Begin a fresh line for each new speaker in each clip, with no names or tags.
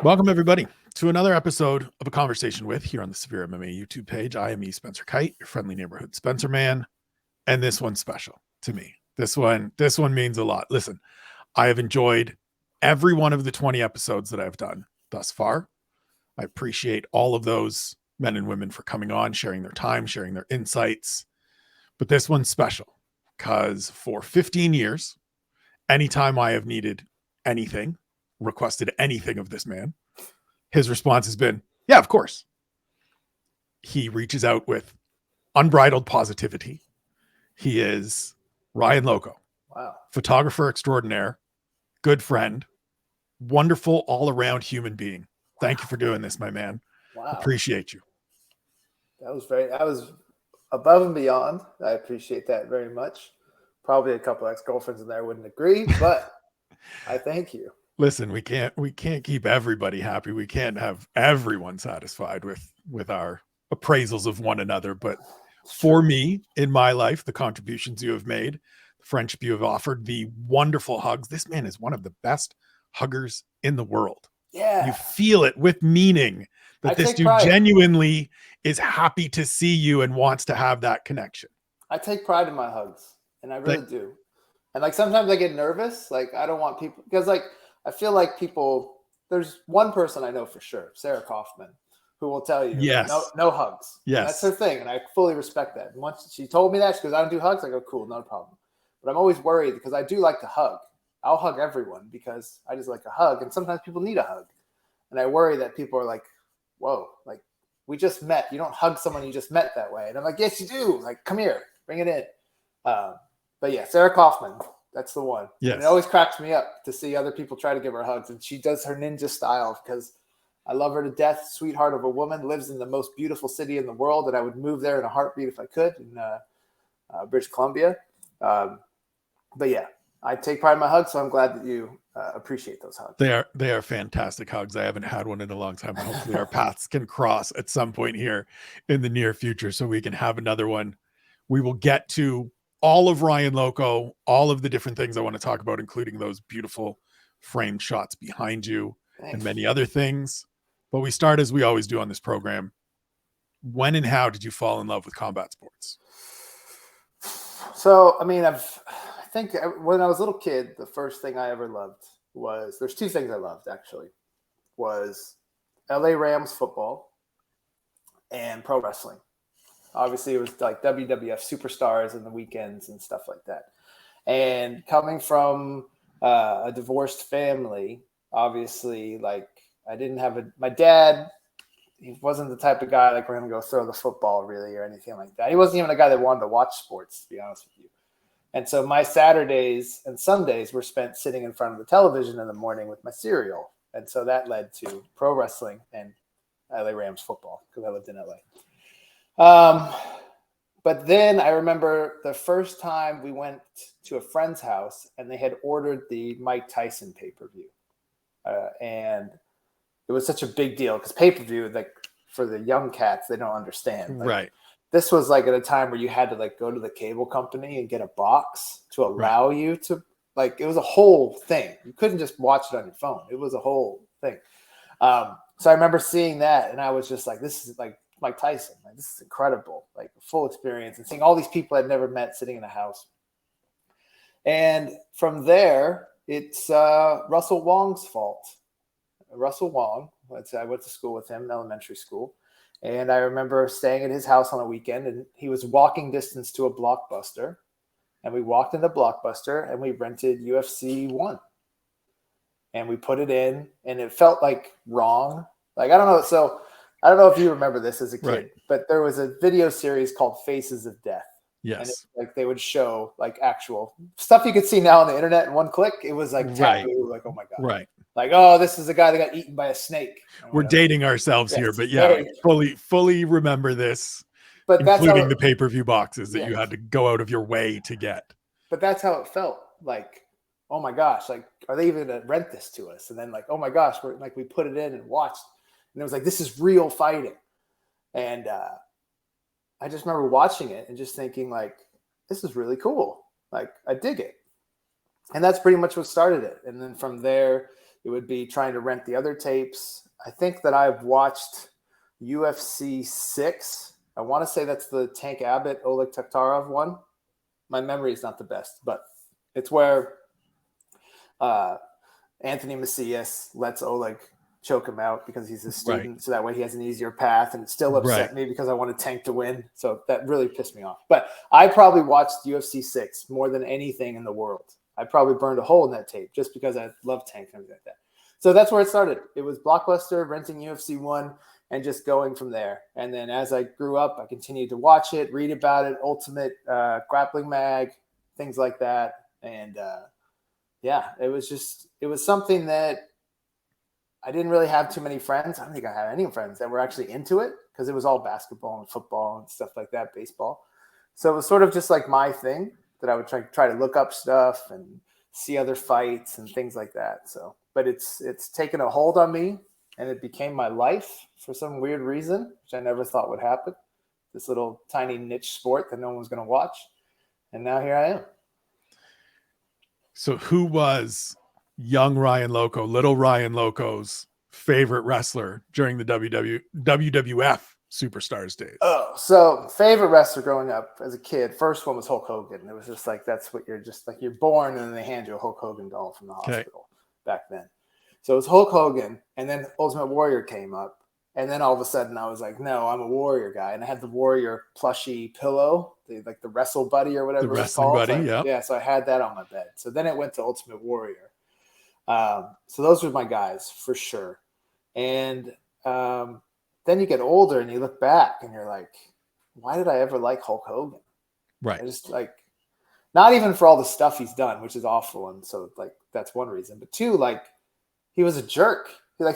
Welcome, everybody, to another episode of A Conversation With here on the SevereMMA YouTube page. I am Spencer Kite, your friendly neighborhood Spencer man, and this one's special to me. This one means a lot. Listen, I have enjoyed every one of the 20 episodes that I've done thus far. I appreciate all of those men and women for coming on, sharing their time, sharing their insights. But this one's special because for 15 years, anytime I have needed anything, requested anything of this man, his response has been, yeah, of course. He reaches out with unbridled positivity. He is Ryan Loco.
Wow.
Photographer extraordinaire, good friend, wonderful all-around human being. Thank you for doing this, my man.
Wow.
Appreciate you.
That was above and beyond. I appreciate that very much. Probably a couple ex-girlfriends in there wouldn't agree, but I thank you.
Listen, we can't keep everybody happy. We can't have everyone satisfied with our appraisals of one another. But for me, in my life, the contributions you have made, the friendship you have offered, the wonderful hugs. This man is one of the best huggers in the world.
Yeah.
You feel it with meaning that this dude genuinely is happy to see you and wants to have that connection.
I take pride in my hugs, and I really do. And like sometimes I get nervous. Like I don't want people, because like I feel like people, there's one person I know for sure, Sarah Kaufman, who will tell you,
yes,
no hugs.
Yes.
That's her thing. And I fully respect that. And once she told me that, she goes, I don't do hugs. I go, cool, no problem. But I'm always worried because I do like to hug. I'll hug everyone because I just like a hug. And sometimes people need a hug. And I worry that people are like, whoa, like we just met. You don't hug someone you just met that way. And I'm like, yes, you do. Like, come here, bring it in. But yeah, Sarah Kaufman. That's the one.
Yes.
And it always cracks me up to see other people try to give her hugs. And she does her ninja style because I love her to death. Sweetheart of a woman, lives in the most beautiful city in the world. And I would move there in a heartbeat if I could, in British Columbia. But yeah, I take pride in my hugs. So I'm glad that you appreciate those hugs.
They are fantastic hugs. I haven't had one in a long time. Hopefully our paths can cross at some point here in the near future so we can have another one. We will get to all of Ryan Loco, all of the different things I want to talk about, including those beautiful framed shots behind you. Thanks. And many other things. But we start as we always do on this program. When and how did you fall in love with combat sports?
So, I mean, I think when I was a little kid, the first thing I ever loved was, there's two things I loved actually, was LA Rams football and pro wrestling. Obviously, it was like WWF superstars in the weekends and stuff like that. And coming from a divorced family, obviously, like I didn't have my dad, he wasn't the type of guy like we're going to go throw the football really or anything like that. He wasn't even a guy that wanted to watch sports, to be honest with you. And so my Saturdays and Sundays were spent sitting in front of the television in the morning with my cereal. And so that led to pro wrestling and LA Rams football because I lived in LA. But then I remember the first time we went to a friend's house and they had ordered the Mike Tyson pay-per-view. And it was such a big deal because pay-per-view, like for the young cats, they don't understand. Like,
right.
This was like at a time where you had to like go to the cable company and get a box to allow you to, like, it was a whole thing. You couldn't just watch it on your phone. It was a whole thing. So I remember seeing that and I was just like, this is like Mike Tyson. Like, this is incredible. Like a full experience and seeing all these people I'd never met sitting in a house. And from there, it's Russell Wong's fault. Russell Wong, I went to school with him in elementary school. And I remember staying at his house on a weekend and he was walking distance to a Blockbuster. And we walked into Blockbuster and we rented UFC 1. And we put it in and it felt like wrong. Like, I don't know. So I don't know if you remember this as a kid, but there was a video series called Faces of Death.
Yes.
And like they would show like actual stuff you could see now on the internet in one click. It was like taboo. Like, oh my God.
Right.
Like, oh, this is the guy that got eaten by a snake.
We're dating ourselves here, but yeah, fully remember this,
but
including the pay-per-view boxes that you had to go out of your way to get.
But that's how it felt. Like, oh my gosh, like, are they even going to rent this to us? And then like, oh my gosh, we put it in and watched. And it was like, this is real fighting. And I just remember watching it and just thinking like, this is really cool. Like, I dig it. And that's pretty much what started it. And then from there, It would be trying to rent the other tapes. I think that I've watched UFC 6. I want to say that's the Tank Abbott, Oleg Taktarov one. My memory is not the best, but it's where Anthony Macias lets Oleg choke him out because he's a student.
Right.
So that way he has an easier path, and it still upset me because I wanted Tank to win. So that really pissed me off. But I probably watched UFC 6 more than anything in the world. I probably burned a hole in that tape just because I love Tank and everything like that. So that's where it started. It was Blockbuster, renting UFC 1, and just going from there. And then as I grew up, I continued to watch it, read about it, Ultimate Grappling Mag, things like that. And it was something that I didn't really have too many friends. I don't think I had any friends that were actually into it because it was all basketball and football and stuff like that, baseball. So it was sort of just like my thing that I would try to look up stuff and see other fights and things like that. So, but it's taken a hold on me, and it became my life for some weird reason, which I never thought would happen. This little tiny niche sport that no one was going to watch. And now here I am.
So who was young Ryan Loco, little Ryan Loco's favorite wrestler during the WWF Superstars days?
Oh, so favorite wrestler growing up as a kid, first one was Hulk Hogan. It was just like, that's what you're born, and then they hand you a Hulk Hogan doll from the hospital back then. So it was Hulk Hogan, and then Ultimate Warrior came up. And then all of a sudden I was like, no, I'm a Warrior guy. And I had the Warrior plushie pillow, like the Wrestle Buddy or whatever
the wrestling
called.
buddy,
Yeah, so I had that on my bed. So then it went to Ultimate Warrior. So those were my guys for sure. And then you get older and you look back and you're like, why did I ever like Hulk Hogan?
Right.
I just like, not even for all the stuff he's done, which is awful. And so like, that's one reason. But two, like, he was a jerk.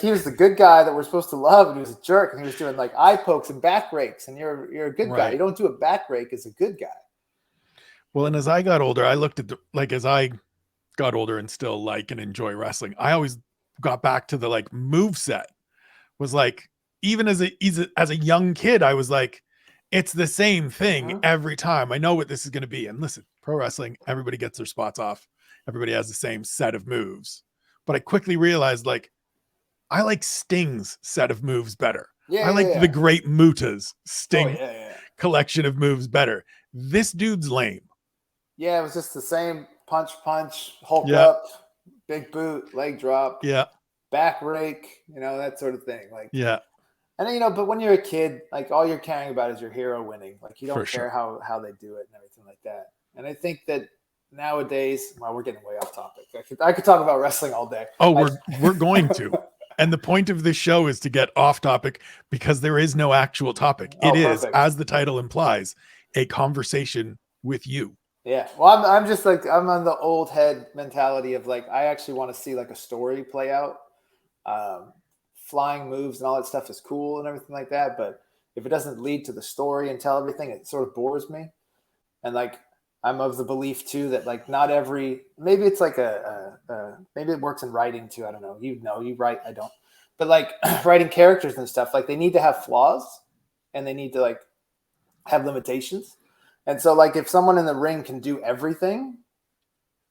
He was the good guy that we're supposed to love, and he was a jerk, and he was doing like eye pokes and back rakes, and you're a good guy. You don't do a back rake as a good guy.
Well, and as I got older, I looked at as I got older and still like and enjoy wrestling, I always got back to the like move set. Was like, even as a young kid, I was like, it's the same thing every time. I know what this is going to be. And listen, pro wrestling, everybody gets their spots off. Everybody has the same set of moves. But I quickly realized, like, I like Sting's set of moves better. I like the Great Muta's Sting collection of moves better. This dude's lame.
Yeah, it was just the same punch, Hulk up, big boot, leg drop, back rake, that sort of thing. Like, and but when you're a kid, like all you're caring about is your hero winning. Like you don't care how they do it and everything like that. And I think that nowadays, well, we're getting way off topic. I could talk about wrestling all day.
Oh, we're going to. And the point of this show is to get off topic because there is no actual topic. It is, as the title implies, a conversation with you.
Yeah. Well, I'm just like, I'm on the old head mentality of like, I actually want to see like a story play out. Flying moves and all that stuff is cool and everything like that. But if it doesn't lead to the story and tell everything, it sort of bores me. And like, I'm of the belief too that like not every, maybe it's like maybe it works in writing too. I don't know. You write, I don't. But like writing characters and stuff, like they need to have flaws and they need to like have limitations. And so like if someone in the ring can do everything,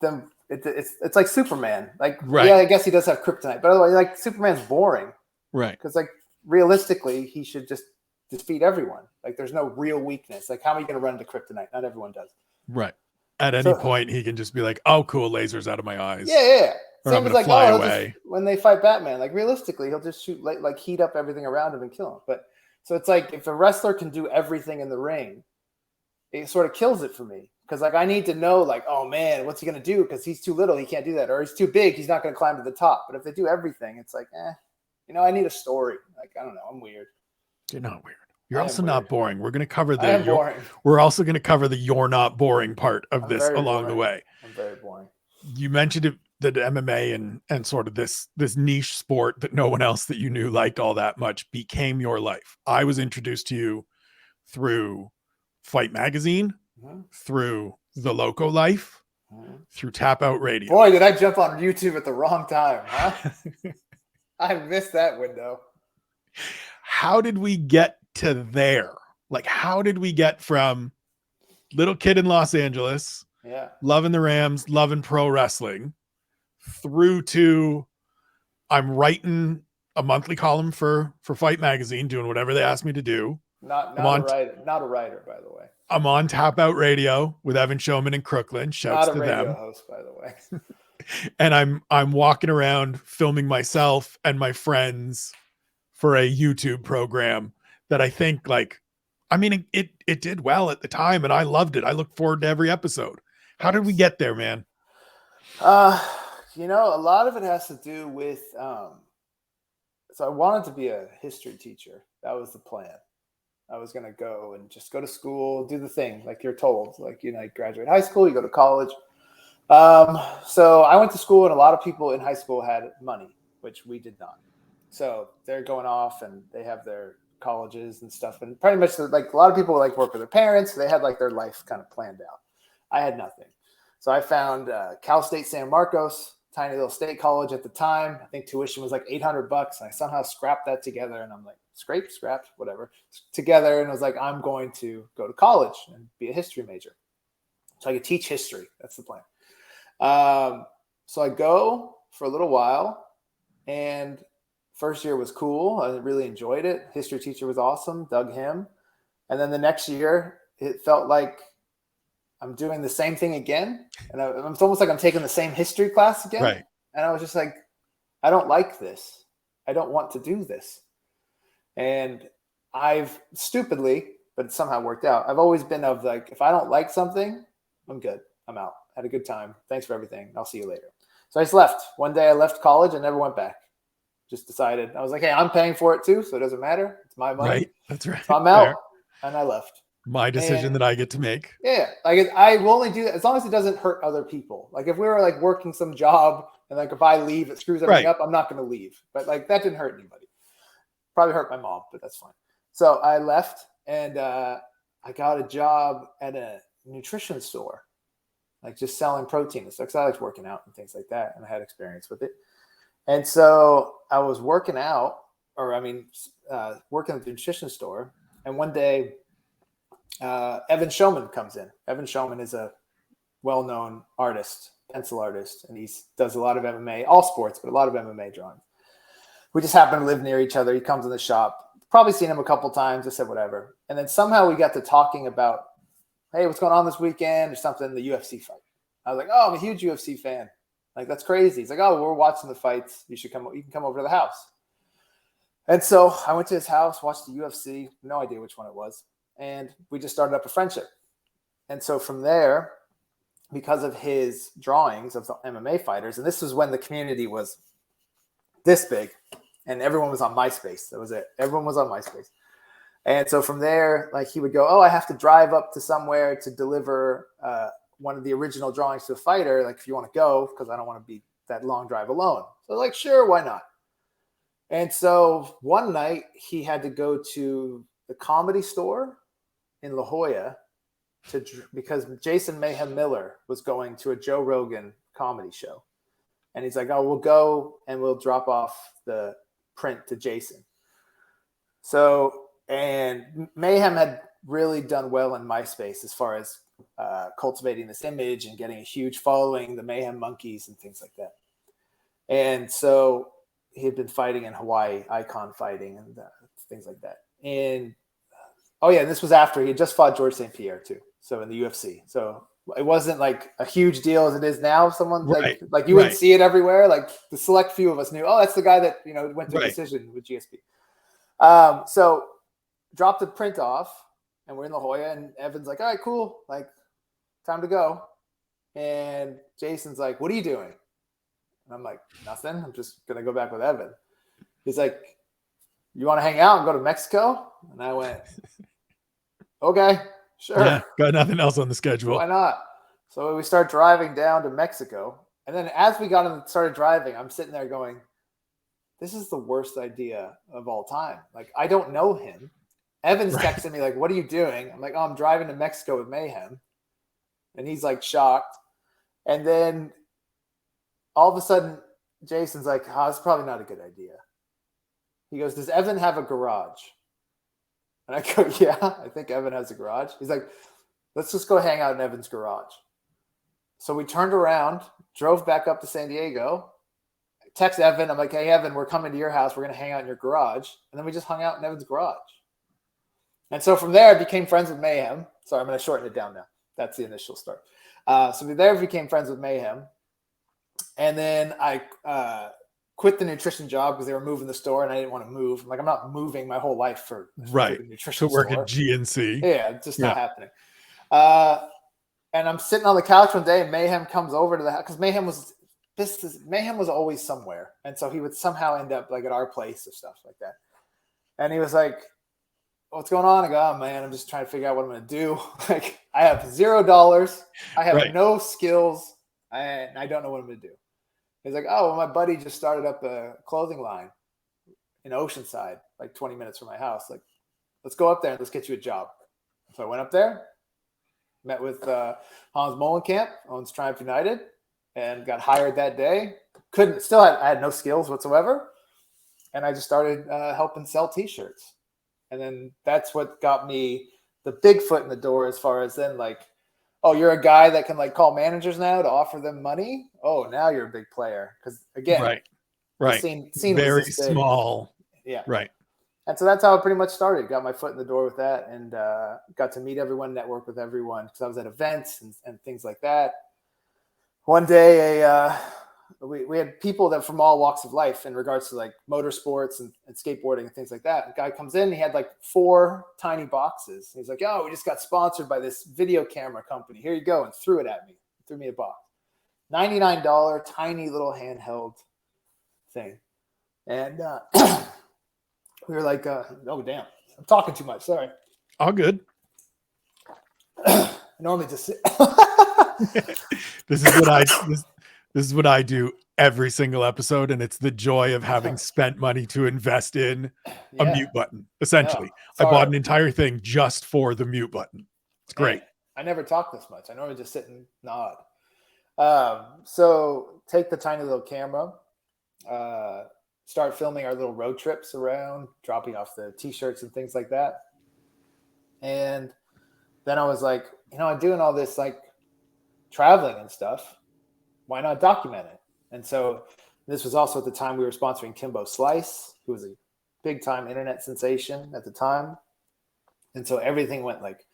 then it's like Superman. Like, yeah, I guess he does have kryptonite, but otherwise like Superman's boring.
Right.
Because like realistically, he should just defeat everyone. Like there's no real weakness. Like how am I going to run into kryptonite? Not everyone does.
Right. At any point, he can just be like, "Oh, cool, lasers out of my eyes."
Yeah.
Or Same as like, fly away.
When they fight Batman, like realistically, he'll just shoot like heat up everything around him and kill him. But so it's like if a wrestler can do everything in the ring, it sort of kills it for me because like I need to know like, oh man, what's he gonna do? Because he's too little, he can't do that, or he's too big, he's not gonna climb to the top. But if they do everything, it's like, I need a story. Like I don't know, I'm weird.
You're not weird. You're also not boring. We're going to cover we're also going to cover the you're not boring part of this along the way.
I'm very boring.
You mentioned that MMA and sort of this niche sport that no one else that you knew liked all that much became your life. I was introduced to you through Fight Magazine, through The Loco Life, through Tap Out Radio.
Boy, did I jump on YouTube at the wrong time, huh? I missed that window.
How did we get to there? Like, how did we get from little kid in Los
Yeah.
Loving the Rams, loving pro wrestling, through to I'm writing a monthly column for Fight Magazine, doing whatever they ask me to do.
Not a writer, by the way.
I'm on Tap Out Radio with Evan Showman and Crooklyn. Shouts
Not a
to
radio
them.
host, by the way.
And I'm walking around filming myself and my friends for a YouTube program that I think it did well at the time, and I loved it. I look forward to every episode. How did we get there, man?
A lot of it has to do with so I wanted to be a history teacher. That was the plan. I was going to go and just go to school, do the thing like you're told, like, you graduate high school, you go to college. So I went to school, and a lot of people in high school had money, which we did not. So they're going off and they have their colleges and stuff. And pretty much like a lot of people like work with their parents. They had like their life kind of planned out. I had nothing. So I found Cal State San Marcos, tiny little state college at the time. I think tuition was like $800. And I somehow scrapped that together, and I'm like, scrapped, whatever, together. And I was like, I'm going to go to college and be a history major so I could teach history. That's the plan. So I go for a little while, and first year was cool. I really enjoyed it. History teacher was awesome. Dug him. And then the next year, it felt like I'm doing the same thing again. And it's almost like I'm taking the same history class again.
Right.
And I was just like, I don't like this. I don't want to do this. And I've stupidly, but it somehow worked out, I've always been of like, if I don't like something, I'm good. I'm out. Had a good time. Thanks for everything. I'll see you later. So I just left. One day I left college and never went back. Just decided. I was like, hey, I'm paying for it too, so it doesn't matter. It's my money.
Right. That's right.
So I'm out.
Fair.
And I left.
My decision that I get to make.
Yeah. Like I will only do that as long as it doesn't hurt other people. Like if we were like working some job and like if I leave, it screws everything up, I'm not going to leave. But like that didn't hurt anybody. Probably hurt my mom, but that's fine. So I left, and I got a job at a nutrition store, like just selling protein and stuff. Because I liked working out and things like that, and I had experience with it. And so I was working working at the nutrition store. And one day, Evan Showman comes in. Evan Showman is a well-known artist, pencil artist, and he does a lot of MMA, all sports, but a lot of MMA drawings. We just happen to live near each other. He comes in the shop. Probably seen him a couple times. I said, whatever. And then somehow we got to talking about, hey, what's going on this weekend or something, the UFC fight. I was like, oh, I'm a huge UFC fan. Like, that's crazy. He's like, oh, we're watching the fights. You can come over to the house. And so I went to his house, watched the UFC. No idea which one it was. And we just started up a friendship. And so from there, because of his drawings of the MMA fighters, and this was when the community was this big, and everyone was on MySpace. That was it. Everyone was on MySpace. And so from there, like he would go, oh, I have to drive up to somewhere to deliver one of the original drawings to a fighter. Like if you want to go, because I don't want to be that long drive alone. So like, sure, why not? And so one night he had to go to the Comedy Store in La Jolla because Jason Mayhem Miller was going to a Joe Rogan comedy show. And he's like, oh, we'll go and we'll drop off the print to Jason. So, and Mayhem had really done well in MySpace as far as cultivating this image and getting a huge following, the Mayhem Monkeys and things like that. And so he had been fighting in Hawaii, icon fighting and things like that. And this was after he had just fought George St. Pierre too. So in the UFC. So it wasn't like a huge deal as it is now. Someone like you wouldn't see it everywhere. Like the select few of us knew, oh, that's the guy that, went to a decision with GSP. So dropped the print off and we're in La Jolla and Evan's like, all right, cool. Like time to go. And Jason's like, what are you doing? And I'm like, nothing. I'm just going to go back with Evan. He's like, you want to hang out and go to Mexico? And I went, okay, sure.
Yeah, got nothing else on the schedule.
Why not? So we start driving down to Mexico. And then as we started driving, I'm sitting there going, this is the worst idea of all time. Like, I don't know him. Evan's texting me like, what are you doing? I'm like, oh, I'm driving to Mexico with Mayhem. And he's like shocked. And then all of a sudden, Jason's like, oh, it's probably not a good idea. He goes, does Evan have a garage? And I go, yeah, I think Evan has a garage. He's like, let's just go hang out in Evan's garage. So we turned around, drove back up to San Diego, text Evan. I'm like, hey, Evan, we're coming to your house. We're going to hang out in your garage. And then we just hung out in Evan's garage. And so from there, I became friends with Mayhem. Sorry, I'm going to shorten it down now. That's the initial start. So from there, I became friends with Mayhem. And then I quit the nutrition job because they were moving the store and I didn't want to move. I'm like, I'm not moving my whole life for
right
the nutrition
to work
store.
at GNC.
Yeah, it's just not happening. And I'm sitting on the couch one day and Mayhem comes over to the house because Mayhem was always somewhere. And so he would somehow end up like at our place or stuff like that. And he was like, what's going on? I go, oh man, I'm just trying to figure out what I'm going to do. Like I have $0. I have no skills and I don't know what I'm going to do. He's like, oh, well, my buddy just started up a clothing line in Oceanside, like 20 minutes from my house. Like, let's go up there and let's get you a job. So I went up there, met with Hans Molenkamp, owns Triumph United, and got hired that day. I had no skills whatsoever. And I just started helping sell t-shirts. And then that's what got me the big foot in the door as far as then like, oh, you're a guy that can like call managers now to offer them money. Oh, now you're a big player. Because again,
right.
Scene
Very small.
Yeah.
Right.
And so that's how it pretty much started. Got my foot in the door with that and got to meet everyone, network with everyone because I was at events and things like that. One day, we had people that from all walks of life in regards to like motorsports and skateboarding and things like that. A guy comes in, he had like 4 tiny boxes. He's like, oh, we just got sponsored by this video camera company. Here you go. And threw it at me. Threw me a box. $99, tiny little handheld thing. And we were like, oh, damn. I'm talking too much. Sorry.
All good.
I normally just sit.
This is what I do every single episode, and it's the joy of having spent money to invest in a mute button. Essentially, I bought an entire thing just for the mute button. It's great.
I never talk this much. I normally just sit and nod. So take the tiny little camera, start filming our little road trips around, dropping off the t-shirts and things like that. And then I was like, I'm doing all this like traveling and stuff. Why not document it? And so this was also at the time we were sponsoring Kimbo Slice, who was a big time internet sensation at the time. And so everything went like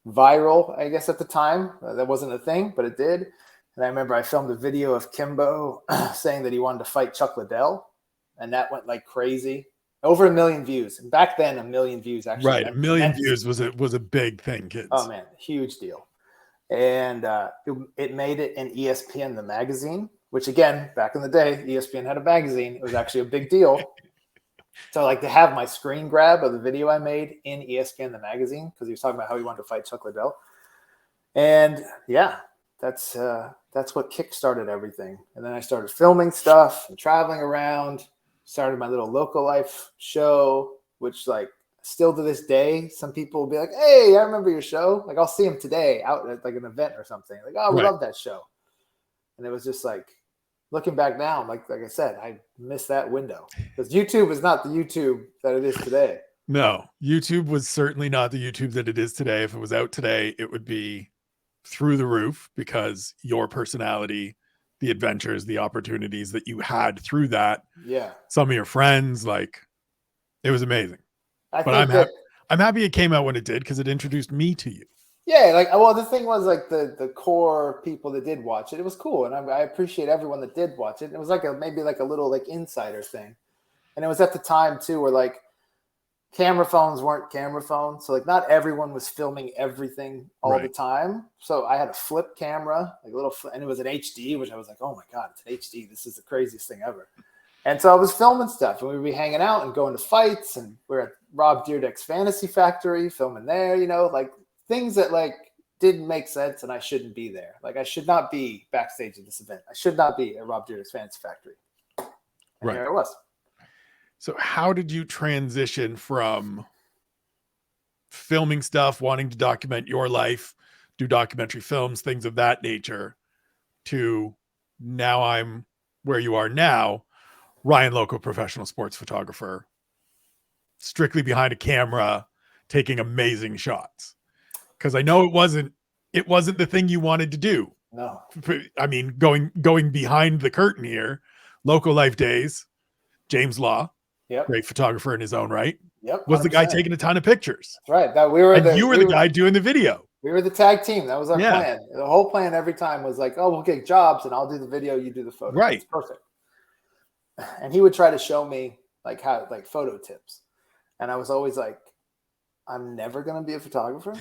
viral, I guess, at the time. That wasn't a thing, but it did. And I remember I filmed a video of Kimbo saying that he wanted to fight Chuck Liddell. And that went like crazy. Over 1 million views. And back then, 1 million views actually.
Right. 1 million views was a big thing, kids.
Oh, man. Huge deal. And it made it in ESPN, the magazine, which again, back in the day, ESPN had a magazine. It was actually a big deal. So like to have my screen grab of the video I made in ESPN, the magazine, because he was talking about how he wanted to fight Chuck Liddell. And yeah, that's what kickstarted everything. And then I started filming stuff and traveling around, started my little local life show, which like still to this day, some people will be like, hey, I remember your show. Like I'll see them today out at like an event or something. Like, oh, we love that show. And it was just like, looking back now, like I said, I missed that window because YouTube is not the YouTube that it is today.
No, YouTube was certainly not the YouTube that it is today. If it was out today, it would be through the roof because your personality, the adventures, the opportunities that you had through that.
Yeah.
Some of your friends, like it was amazing. But I'm happy it came out when it did because it introduced me to you.
Yeah, like well, the thing was like the core people that did watch it. It was cool, and I appreciate everyone that did watch it. It was like maybe like a little like insider thing, and it was at the time too where like camera phones weren't camera phones, so like not everyone was filming everything all the time. So I had a flip camera, like a little, and it was an HD, which I was like, oh my god, it's an HD. This is the craziest thing ever. And so I was filming stuff, and we would be hanging out and going to fights, and we're at Rob Dyrdek's Fantasy Factory filming there, like things that like didn't make sense, and I shouldn't be there. Like I should not be backstage at this event. I should not be at Rob Dyrdek's Fantasy Factory. And here I was.
So how did you transition from filming stuff, wanting to document your life, do documentary films, things of that nature, to now I'm where you are now, Ryan Loco, professional sports photographer, strictly behind a camera, taking amazing shots? Because I know it wasn't the thing you wanted to do.
No.
I mean, going behind the curtain here, Loco Life Days, James Law,
Yep.
great photographer in his own right,
Yep.
was the guy
100%.
taking a ton of pictures.
That's right. That we were
And you were the guy doing the video.
We were the tag team. That was our
Yeah.
plan. The whole plan every time was like, oh, we'll get jobs and I'll do the video, you do the photo.
Right.
It's perfect. And he would try to show me like how, like photo tips. And I was always like, I'm never going to be a photographer.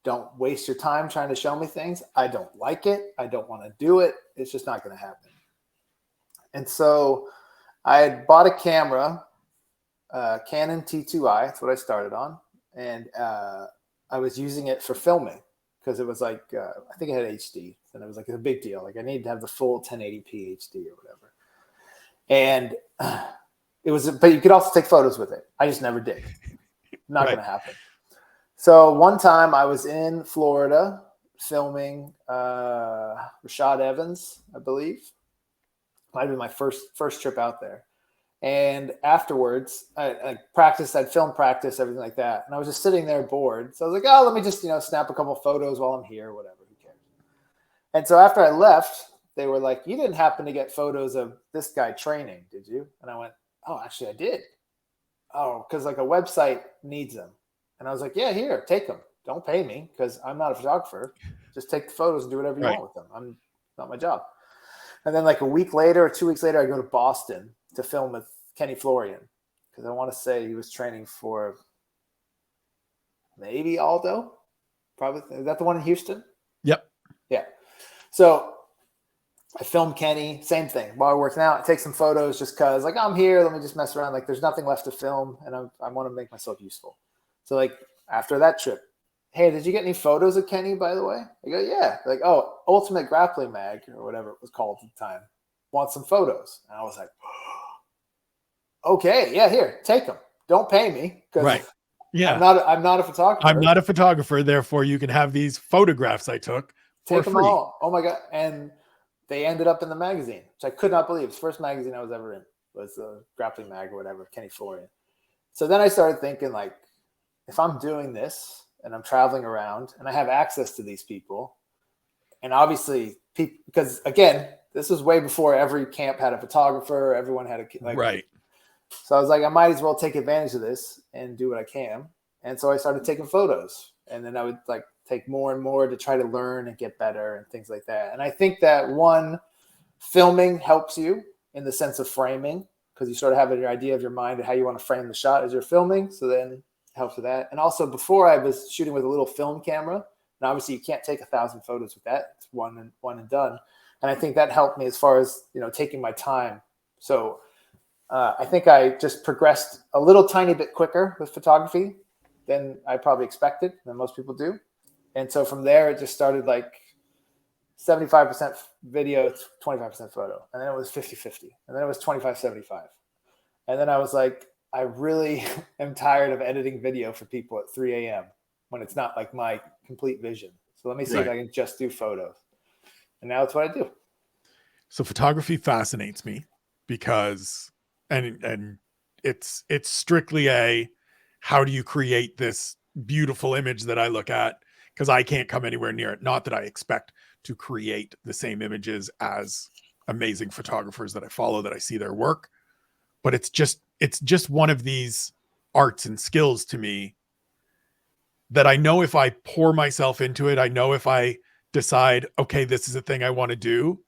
Don't waste your time trying to show me things. I don't like it. I don't want to do it. It's just not going to happen. And so I had bought a camera, Canon T2i. That's what I started on. And I was using it for filming because it was like, I think it had HD. And it was like a big deal. Like I needed to have the full 1080p HD or whatever. And it was, but you could also take photos with it. I just never did. Not going to happen. So one time I was in Florida filming Rashad Evans, I believe. Might have been my first trip out there. And afterwards, I practiced, I'd film practice, everything like that. And I was just sitting there bored. So I was like, oh, let me just, snap a couple photos while I'm here, whatever, who cares? And so after I left, they were like, you didn't happen to get photos of this guy training, did you? And I went, oh, actually I did. Oh, because like a website needs them. And I was like, yeah, here, take them. Don't pay me because I'm not a photographer. Just take the photos and do whatever you want with them. I'm not my job. And then like a week later or 2 weeks later, I go to Boston to film with Kenny Florian because I want to say he was training for maybe Aldo. Probably. Is that the one in Houston?
Yep.
Yeah. So I filmed Kenny, same thing. While we're working out, I take some photos just because like I'm here, let me just mess around. Like there's nothing left to film and I want to make myself useful. So like after that trip, hey, did you get any photos of Kenny, by the way? I go, yeah. Like, oh, Ultimate Grappling Mag or whatever it was called at the time. Want some photos. And I was like, okay, yeah, here, take them. Don't pay me.
Right. Yeah.
I'm not a photographer.
I'm not a photographer. Therefore, you can have these photographs I took for
Take them
free.
all. Oh my God. And they ended up in the magazine, which I could not believe. It's the first magazine I was ever in was the Grappling Mag or whatever, Kenny Florian. So then I started thinking like, if I'm doing this and I'm traveling around and I have access to these people, and obviously people, because again, this was way before every camp had a photographer, everyone had a like,
right.
So I was like, I might as well take advantage of this and do what I can. And so I started taking photos, and then I would like take more and more to try to learn and get better and things like that. And I think that one, filming helps you in the sense of framing because you sort of have an idea of your mind of how you want to frame the shot as you're filming. So then helps with that. And also before I was shooting with a little film camera, and obviously you can't take 1,000 photos with that. It's one and done. And I think that helped me as far as, taking my time. So I think I just progressed a little tiny bit quicker with photography than I probably expected, than most people do. And so from there, it just started like 75% video, 25% photo. And then it was 50-50. And then it was 25-75. And then I was like, I really am tired of editing video for people at 3 a.m. when it's not like my complete vision. So let me see if I can just do photos. And now it's what I do.
So photography fascinates me because, and it's strictly a, how do you create this beautiful image that I look at? Because I can't come anywhere near it. Not that I expect to create the same images as amazing photographers that I follow, that I see their work, but it's just one of these arts and skills to me that I know if I pour myself into it, I know if I decide, okay, this is a thing I want to do,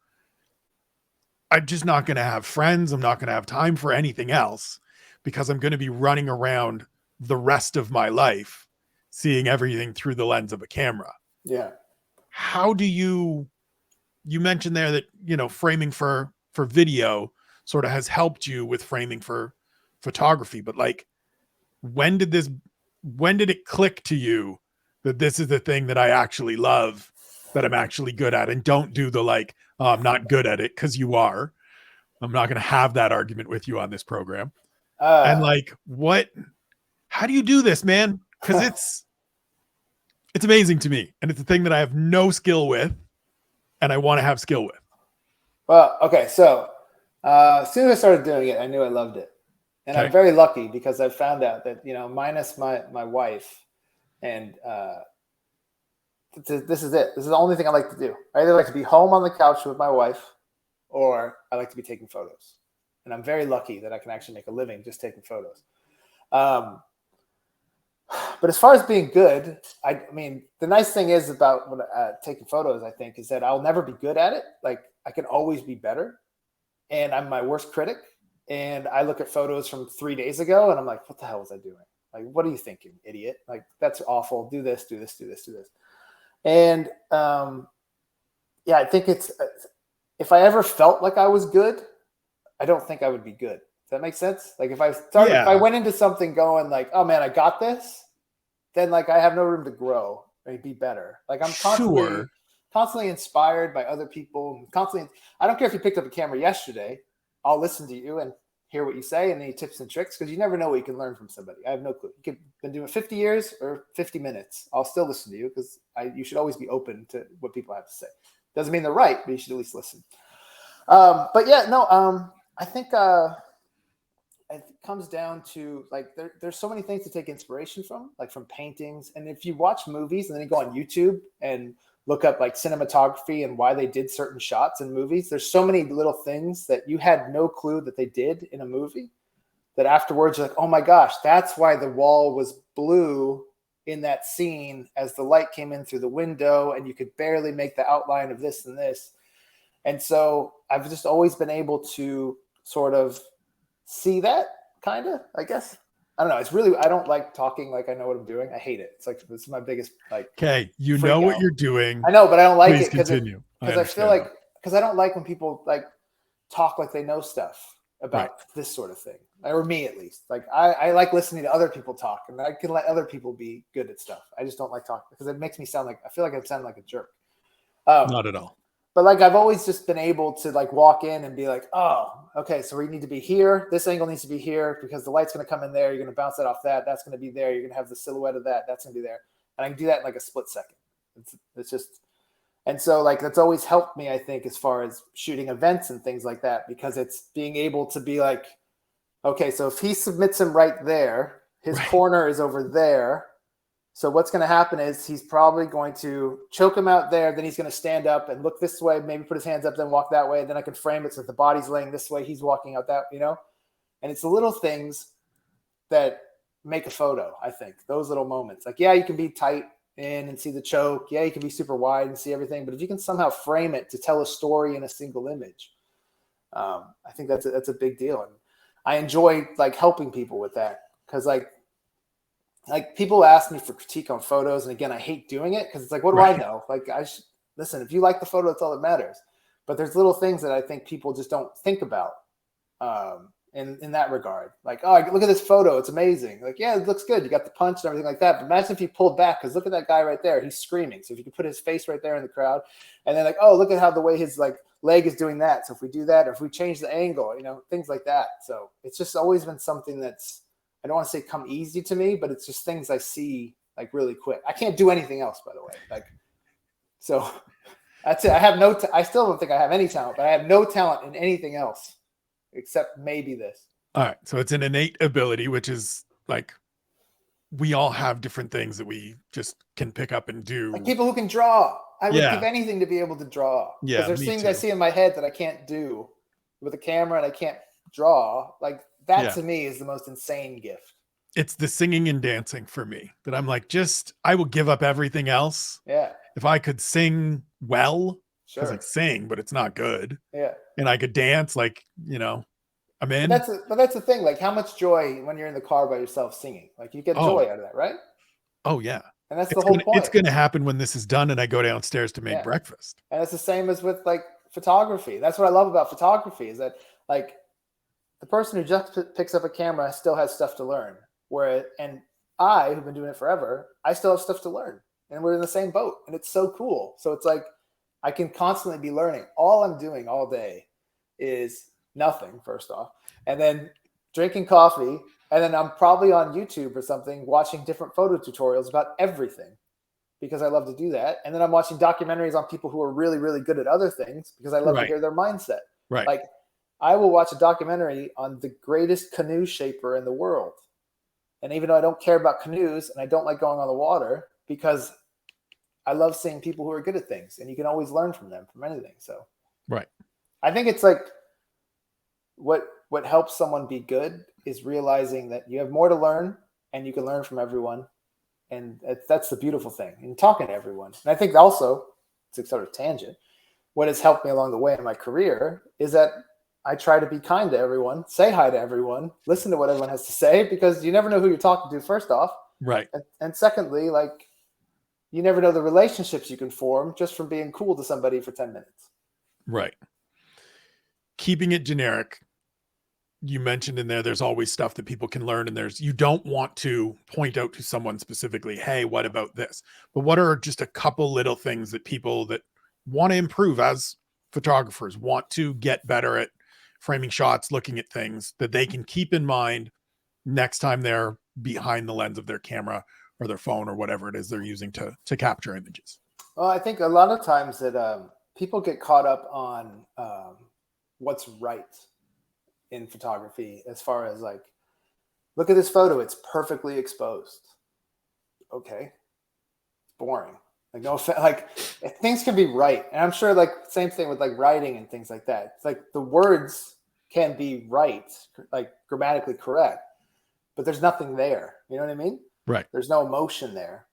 I'm just not going to have friends. I'm not going to have time for anything else because I'm going to be running around the rest of my life seeing everything through the lens of a camera.
Yeah.
How do you mentioned there that, framing for video sort of has helped you with framing for photography, but like, when did it click to you that this is the thing that I actually love, that I'm actually good at, and don't do the like, oh, I'm not good at it, because you are. I'm not going to have that argument with you on this program. And like, how do you do this, man? Because it's amazing to me, and it's a thing that I have no skill with, and I want to have skill with.
Well, okay, so as soon as I started doing it, I knew I loved it. And I'm very lucky because I found out that, minus my wife, and this is it. This is the only thing I like to do. I either like to be home on the couch with my wife, or I like to be taking photos. And I'm very lucky that I can actually make a living just taking photos. But as far as being good, I mean, the nice thing is about taking photos, I think, is that I'll never be good at it. Like, I can always be better. And I'm my worst critic. And I look at photos from 3 days ago and I'm like, what the hell was I doing? Like, what are you thinking, idiot? Like, that's awful. Do this, do this, do this, do this. And I think if I ever felt like I was good, I don't think I would be good. Does that make sense? Like, if I went into something going like, oh man, I got this, then like I have no room to grow and be better. Like, I'm constantly inspired by other people. I don't care if you picked up a camera yesterday, I'll listen to you and hear what you say and any tips and tricks, because you never know what you can learn from somebody. I have no clue. You could have been doing 50 years or 50 minutes. I'll still listen to you, because you should always be open to what people have to say. Doesn't mean they're right, but you should at least listen. I think it comes down to like there's so many things to take inspiration from, like from paintings. And if you watch movies and then you go on YouTube and look up like cinematography and why they did certain shots in movies, there's so many little things that you had no clue that they did in a movie, that afterwards you're like, oh my gosh, that's why the wall was blue in that scene as the light came in through the window and you could barely make the outline of this and this. And so I've just always been able to sort of see that, kind of, I guess. I don't know. It's really, I don't like talking like I know what I'm doing. I hate it. It's like, this is my biggest, like,
okay, you know what you're doing.
I know, but I don't like
Please
it because I feel like, because I don't like when people like talk like they know stuff about this sort of thing, or me at least. Like, I like listening to other people talk, and I can let other people be good at stuff. I just don't like talking because it makes me sound like, I feel like I'm sounding like a jerk.
Not at all.
But like, I've always just been able to like walk in and be like, oh, okay, so we need to be here. This angle needs to be here because the light's going to come in there. You're going to bounce that off that. That's going to be there. You're going to have the silhouette of that. That's going to be there. And I can do that in like a split second. It's just, and so like, that's always helped me, I think, as far as shooting events and things like that, because it's being able to be like, okay, so if he submits him right there, his corner is over there. So what's going to happen is he's probably going to choke him out there. Then he's going to stand up and look this way, maybe put his hands up, then walk that way. And then I can frame it so the body's laying this way. He's walking out that, you know, and it's the little things that make a photo. I think those little moments, like, yeah, you can be tight in and see the choke. Yeah, you can be super wide and see everything. But if you can somehow frame it to tell a story in a single image, I think that's a big deal. And I enjoy like helping people with that, because like people ask me for critique on photos. And again, I hate doing it because it's like, what do I know? Like, listen, if you like the photo, that's all that matters. But there's little things that I think people just don't think about in that regard. Like, oh, look at this photo. It's amazing. Like, yeah, it looks good. You got the punch and everything like that. But imagine if you pulled back, because look at that guy right there. He's screaming. So if you could put his face right there in the crowd, and then like, oh, look at how the way his like leg is doing that. So if we do that, or if we change the angle, you know, things like that. So it's just always been something that's, I don't want to say come easy to me, but it's just things I see like really quick. I can't do anything else, by the way. Like, so that's it. I have I still don't think I have any talent, but I have no talent in anything else except maybe this.
All right. So it's an innate ability, which is like, we all have different things that we just can pick up and do.
Like people who can draw. I would give anything to be able to draw.
Yeah.
Because there's things I see in my head that I can't do with a camera, and I can't draw. Like, that to me is the most insane gift.
It's the singing and dancing for me that I'm like, I will give up everything else.
Yeah.
If I could sing well, because I
Sure.
sing, but it's not good.
Yeah.
And I could dance, like, you know, I'm in.
But that's the thing. Like, how much joy when you're in the car by yourself singing? Like, you get joy out of that, right?
Oh yeah.
And that's the whole point.
It's going to happen when this is done and I go downstairs to make breakfast.
And it's the same as with like photography. That's what I love about photography, is that like the person who just picks up a camera still has stuff to learn. And I, who've been doing it forever, I still have stuff to learn, and we're in the same boat, and it's so cool. So it's like, I can constantly be learning. All I'm doing all day is nothing, first off, and then drinking coffee. And then I'm probably on YouTube or something, watching different photo tutorials about everything, because I love to do that. And then I'm watching documentaries on people who are really, really good at other things, because I love to hear their mindset.
Right.
Like, I will watch a documentary on the greatest canoe shaper in the world. And even though I don't care about canoes and I don't like going on the water, because I love seeing people who are good at things, and you can always learn from them, from anything. So,
right.
I think it's like what what helps someone be good is realizing that you have more to learn and you can learn from everyone. And that's the beautiful thing in talking to everyone. And I think also, it's a sort of tangent, what has helped me along the way in my career is that I try to be kind to everyone, say hi to everyone, listen to what everyone has to say, because you never know who you're talking to, first off.
Right.
And secondly, like, you never know the relationships you can form just from being cool to somebody for 10 minutes.
Right. Keeping it generic. You mentioned in there's always stuff that people can learn, and you don't want to point out to someone specifically, hey, what about this? But what are just a couple little things that people that want to improve as photographers, want to get better at framing shots, looking at things, that they can keep in mind next time they're behind the lens of their camera or their phone or whatever it is they're using to capture images?
Well, I think a lot of times that people get caught up on what's right in photography, as far as like, look at this photo, it's perfectly exposed. Okay, boring. Like, no, like, things can be right, and I'm sure like same thing with like writing and things like that. It's like the words can be right, like grammatically correct, but there's nothing there. You know what I mean?
Right.
There's no emotion there,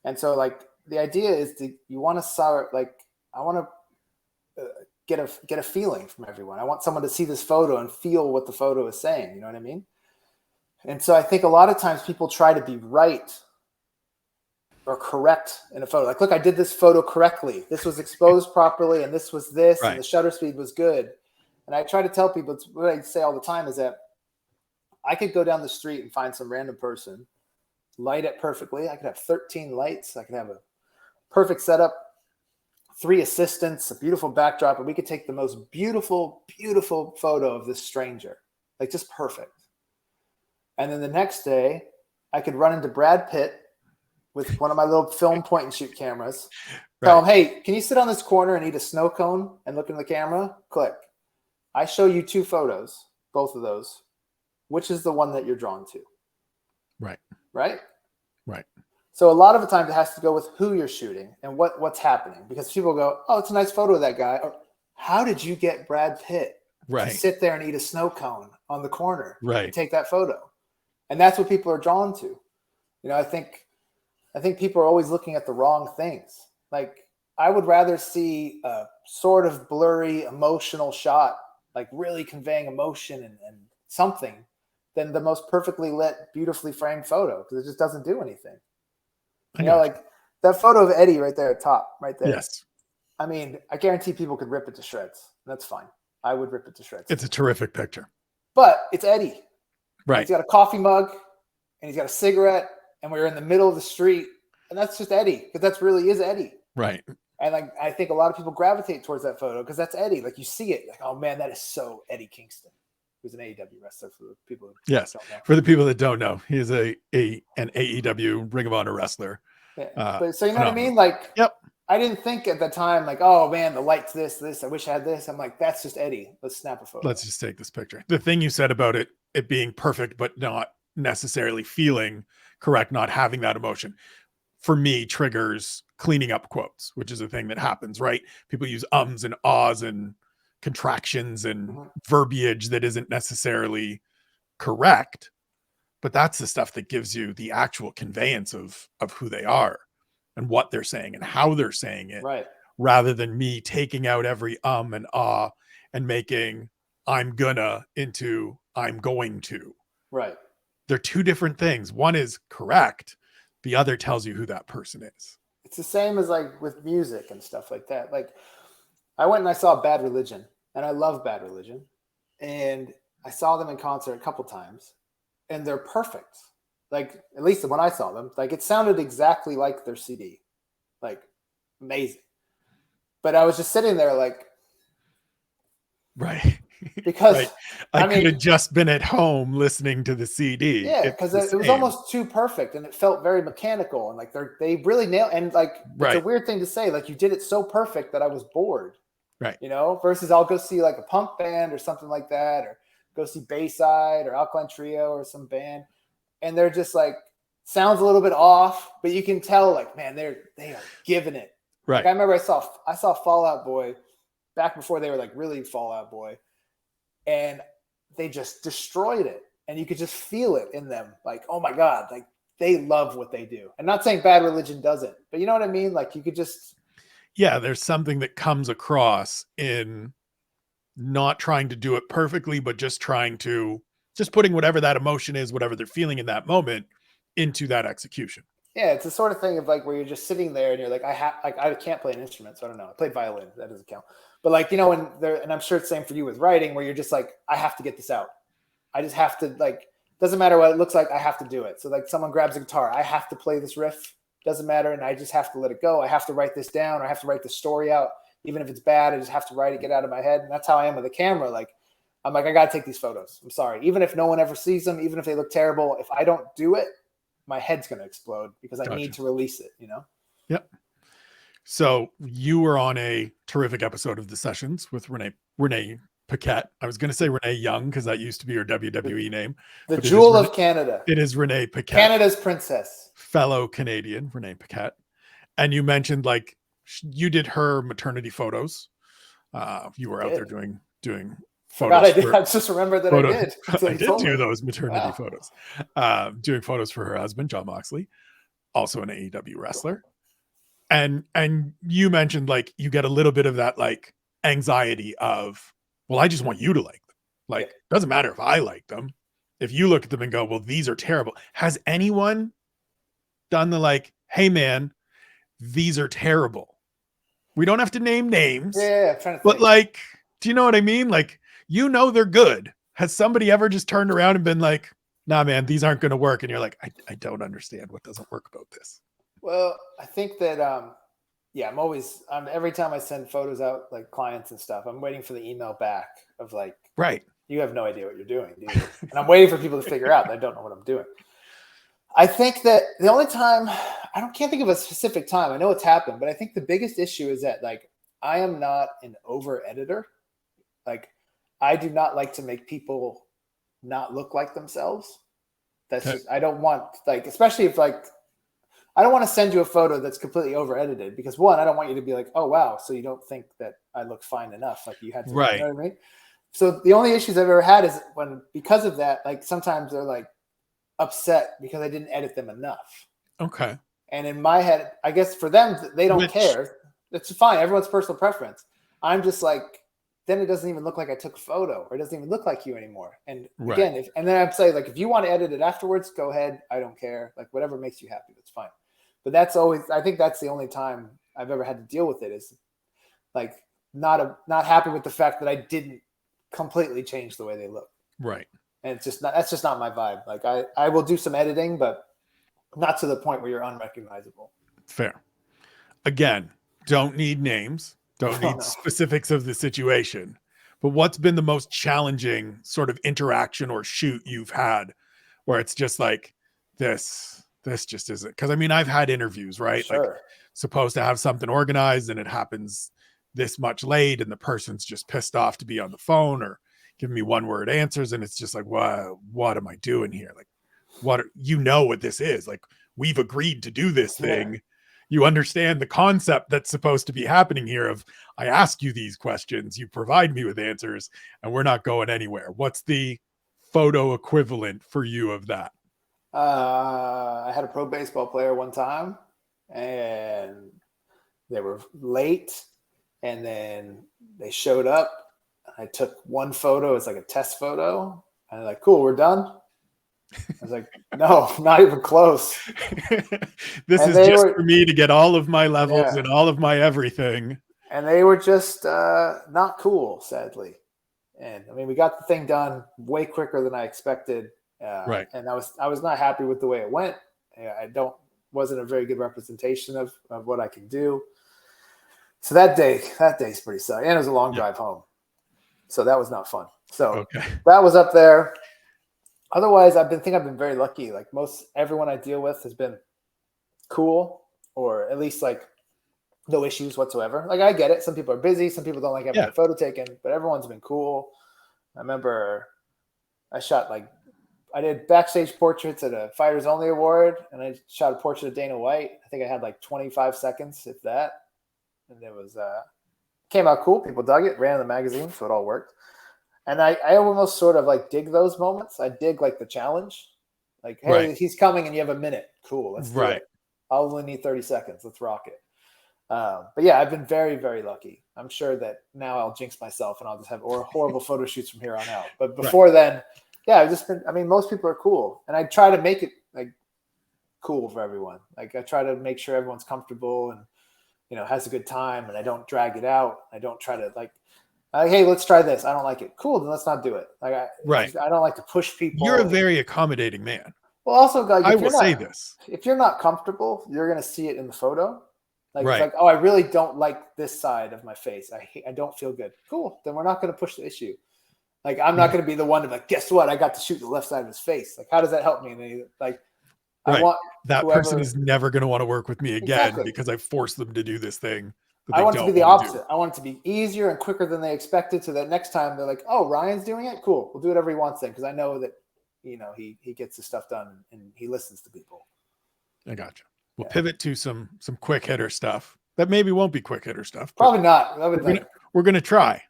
and so like the idea is you want to start, like, I want to get a feeling from everyone. I want someone to see this photo and feel what the photo is saying. You know what I mean? And so I think a lot of times people try to be right or correct in a photo. Like, look, I did this photo correctly. This was exposed properly, and this was this,
Right.
and the shutter speed was good. And I try to tell people, it's what I say all the time, is that I could go down the street and find some random person, light it perfectly. I could have 13 lights. I could have a perfect setup, 3 assistants, a beautiful backdrop, and we could take the most beautiful, beautiful photo of this stranger, like just perfect. And then the next day, I could run into Brad Pitt with one of my little film point and shoot cameras.
Right.
Tell him, hey, can you sit on this corner and eat a snow cone and look in the camera? Click. I show you 2 photos, both of those. Which is the one that you're drawn to?
Right.
Right?
Right.
So a lot of the time it has to go with who you're shooting and what's happening, because people go, oh, it's a nice photo of that guy. Or, how did you get Brad Pitt to sit there and eat a snow cone on the corner and take that photo? And that's what people are drawn to. You know, I think people are always looking at the wrong things. Like, I would rather see a sort of blurry, emotional shot, like really conveying emotion and something, than the most perfectly lit, beautifully framed photo, because it just doesn't do anything. You know, like that photo of Eddie right there at top, right there.
Yes.
I mean, I guarantee people could rip it to shreds. That's fine. I would rip it to shreds.
It's a terrific picture.
But it's Eddie.
Right.
He's got a coffee mug and he's got a cigarette, and we're in the middle of the street, and that's just Eddie, because that's really is Eddie.
Right.
And like, I think a lot of people gravitate towards that photo because that's Eddie. Like, you see it, like, oh man, that is so Eddie Kingston, who's an AEW wrestler, for the people who don't know.
For the people that don't know, he is an AEW Ring of Honor wrestler.
Yeah. But so you know what I mean? Like, I didn't think at the time, like, oh man, the light's this. I wish I had this. I'm like, that's just Eddie. Let's snap a photo.
Let's just take this picture. The thing you said about it being perfect, but not necessarily feeling correct, not having that emotion, for me triggers cleaning up quotes, which is a thing that happens, right? People use ums and ahs and contractions and verbiage that isn't necessarily correct, but that's the stuff that gives you the actual conveyance of who they are and what they're saying and how they're saying it,
right?
Rather than me taking out every and ah and making I'm gonna into I'm going to.
Right.
They're 2 different things. One is correct. The other tells you who that person is.
It's the same as like with music and stuff like that. Like, I went and I saw Bad Religion, and I love Bad Religion, and I saw them in concert a couple times, and they're perfect. Like, at least when I saw them, like, it sounded exactly like their CD, like, amazing. But I was just sitting there like,
right.
Because
I could have just been at home listening to the CD.
Yeah, because it was almost too perfect, and it felt very mechanical, and like they really nailed. And like, it's a weird thing to say, like, you did it so perfect that I was bored.
Right.
You know, versus I'll go see like a punk band or something like that, or go see Bayside or Alkaline Trio or some band, and they're just like, sounds a little bit off, but you can tell, like, man, they are giving it.
Right.
Like, I remember I saw Fall Out Boy back before they were like really Fall Out Boy. And they just destroyed it. And you could just feel it in them. Like, oh my God, like they love what they do. I'm not saying Bad Religion doesn't, but you know what I mean? Like you could just.
Yeah, there's something that comes across in not trying to do it perfectly, but just putting whatever that emotion is, whatever they're feeling in that moment into that execution.
Yeah, it's the sort of thing of like where you're just sitting there and you're like, I can't play an instrument, so I don't know. I played violin, that doesn't count. But like, you know, and I'm sure it's the same for you with writing, where you're just like, I have to get this out. I just have to, like, doesn't matter what it looks like, I have to do it. So like someone grabs a guitar, I have to play this riff, doesn't matter, and I just have to let it go. I have to write this down, or I have to write the story out. Even if it's bad, I just have to write it, get out of my head. And that's how I am with the camera. Like, I'm like, I got to take these photos. I'm sorry. Even if no one ever sees them, even if they look terrible, if I don't do it, my head's going to explode because I need to release it, you know?
Yep. So you were on a terrific episode of The Sessions with Renee Paquette. I was going to say Renee Young because that used to be her WWE name.
The jewel of Canada.
It is Renee Paquette.
Canada's princess.
Fellow Canadian, Renee Paquette. And you mentioned like you did her maternity photos. You were out there doing photos.
I just remembered that
photos.
I did.
I did do those maternity photos. Doing photos for her husband, John Moxley, also an AEW wrestler. And you mentioned like you get a little bit of that like anxiety of, well, I just want you to like them. Like, doesn't matter if I like them. If you look at them and go, well, these are terrible. Has anyone done the like, hey man, these are terrible? We don't have to name names.
Yeah, I'm trying to think.
But like, do you know what I mean? Like, you know they're good. Has somebody ever just turned around and been like, nah, man, these aren't going to work? And you're like, I don't understand what doesn't work about this.
Well, I think that, I'm every time I send photos out, like clients and stuff, I'm waiting for the email back of like,
right,
you have no idea what you're doing, do you? And I'm waiting for people to figure out that I don't know what I'm doing. I think that the only time, can't think of a specific time. I know it's happened, but I think the biggest issue is that like, I am not an over editor. Like, I do not like to make people not look like themselves. That's just, I don't want, like, especially if like, I don't want to send you a photo that's completely over edited because one, I don't want you to be like, oh, wow. So you don't think that I look fine enough. Like you had to,
right.
You know what I mean? So the only issues I've ever had is when, because of that, like sometimes they're like upset because I didn't edit them enough.
Okay.
And in my head, I guess for them, they don't care. It's fine. Everyone's personal preference. I'm just like, then it doesn't even look like I took a photo or it doesn't even look like you anymore. And again, and then I'd say like, if you want to edit it afterwards, go ahead. I don't care. Like whatever makes you happy, that's fine. But that's always, I think that's the only time I've ever had to deal with it is like not happy with the fact that I didn't completely change the way they look.
Right.
And it's just not, that's just not my vibe. Like I will do some editing, but not to the point where you're unrecognizable.
Fair. Again, don't need names, don't need specifics of the situation, but what's been the most challenging sort of interaction or shoot you've had where it's just like this just isn't, because I mean, I've had interviews, right?
Sure.
Like supposed to have something organized and it happens this much late and the person's just pissed off to be on the phone or giving me one word answers. And it's just like, what am I doing here? Like, what this is, like, we've agreed to do this thing. Yeah. You understand the concept that's supposed to be happening here of I ask you these questions, you provide me with answers, and we're not going anywhere. What's the photo equivalent for you of that?
I had a pro baseball player one time and they were late and then they showed up. I took one photo. It's like a test photo. And they're like, cool, we're done. I was like, no, not even close.
This is just for me to get all of my levels and all of my everything.
And they were just not cool, sadly. And I mean, we got the thing done way quicker than I expected.
Right.
And I was not happy with the way it went. Wasn't a very good representation of what I can do. So that day's pretty sad. And it was a long drive home. So that was not fun. So that was up there. Otherwise, I've been very lucky. Like everyone I deal with has been cool, or at least like no issues whatsoever. Like I get it. Some people are busy. Some people don't like having their photo taken, but everyone's been cool. I remember I did backstage portraits at a Fighters Only Award, and I shot a portrait of Dana White. I think I had like 25 seconds, if that. And it was came out cool. People dug it. Ran in the magazine, so it all worked. And I almost sort of like dig those moments. I dig like the challenge. Like, hey,
Right.
he's coming and you have a minute. Cool. Let's do
Right.
it. I'll only need 30 seconds. Let's rock it. But yeah, I've been very, very lucky. I'm sure that now I'll jinx myself and I'll just have horrible photo shoots from here on out. But before then, yeah, I've just been, I mean, most people are cool. And I try to make it like cool for everyone. Like I try to make sure everyone's comfortable and, you know, has a good time, and I don't drag it out. I don't try to like, hey, let's try this. I don't like it. Cool. Then let's not do it. Like I don't like to push people.
You're a very accommodating man.
Well, also, like,
I will say this.
If you're not comfortable, you're going to see it in the photo. Like,
Right.
It's like, oh, I really don't like this side of my face. I don't feel good. Cool. Then we're not going to push the issue. Like, I'm not going to be the one to be like, guess what? I got to shoot the left side of his face. Like, how does that help me? And like,
right.
I want
that person is never going to want to work with me again because I forced them to do this thing.
I want it to be the opposite. I want it to be easier and quicker than they expected, so that next time they're like, oh, Ryan's doing it? Cool. We'll do whatever he wants then, because I know that, you know, he gets his stuff done and he listens to people.
I gotcha. We'll pivot to some quick hitter stuff that maybe won't be quick hitter stuff.
Probably not.
We're gonna try.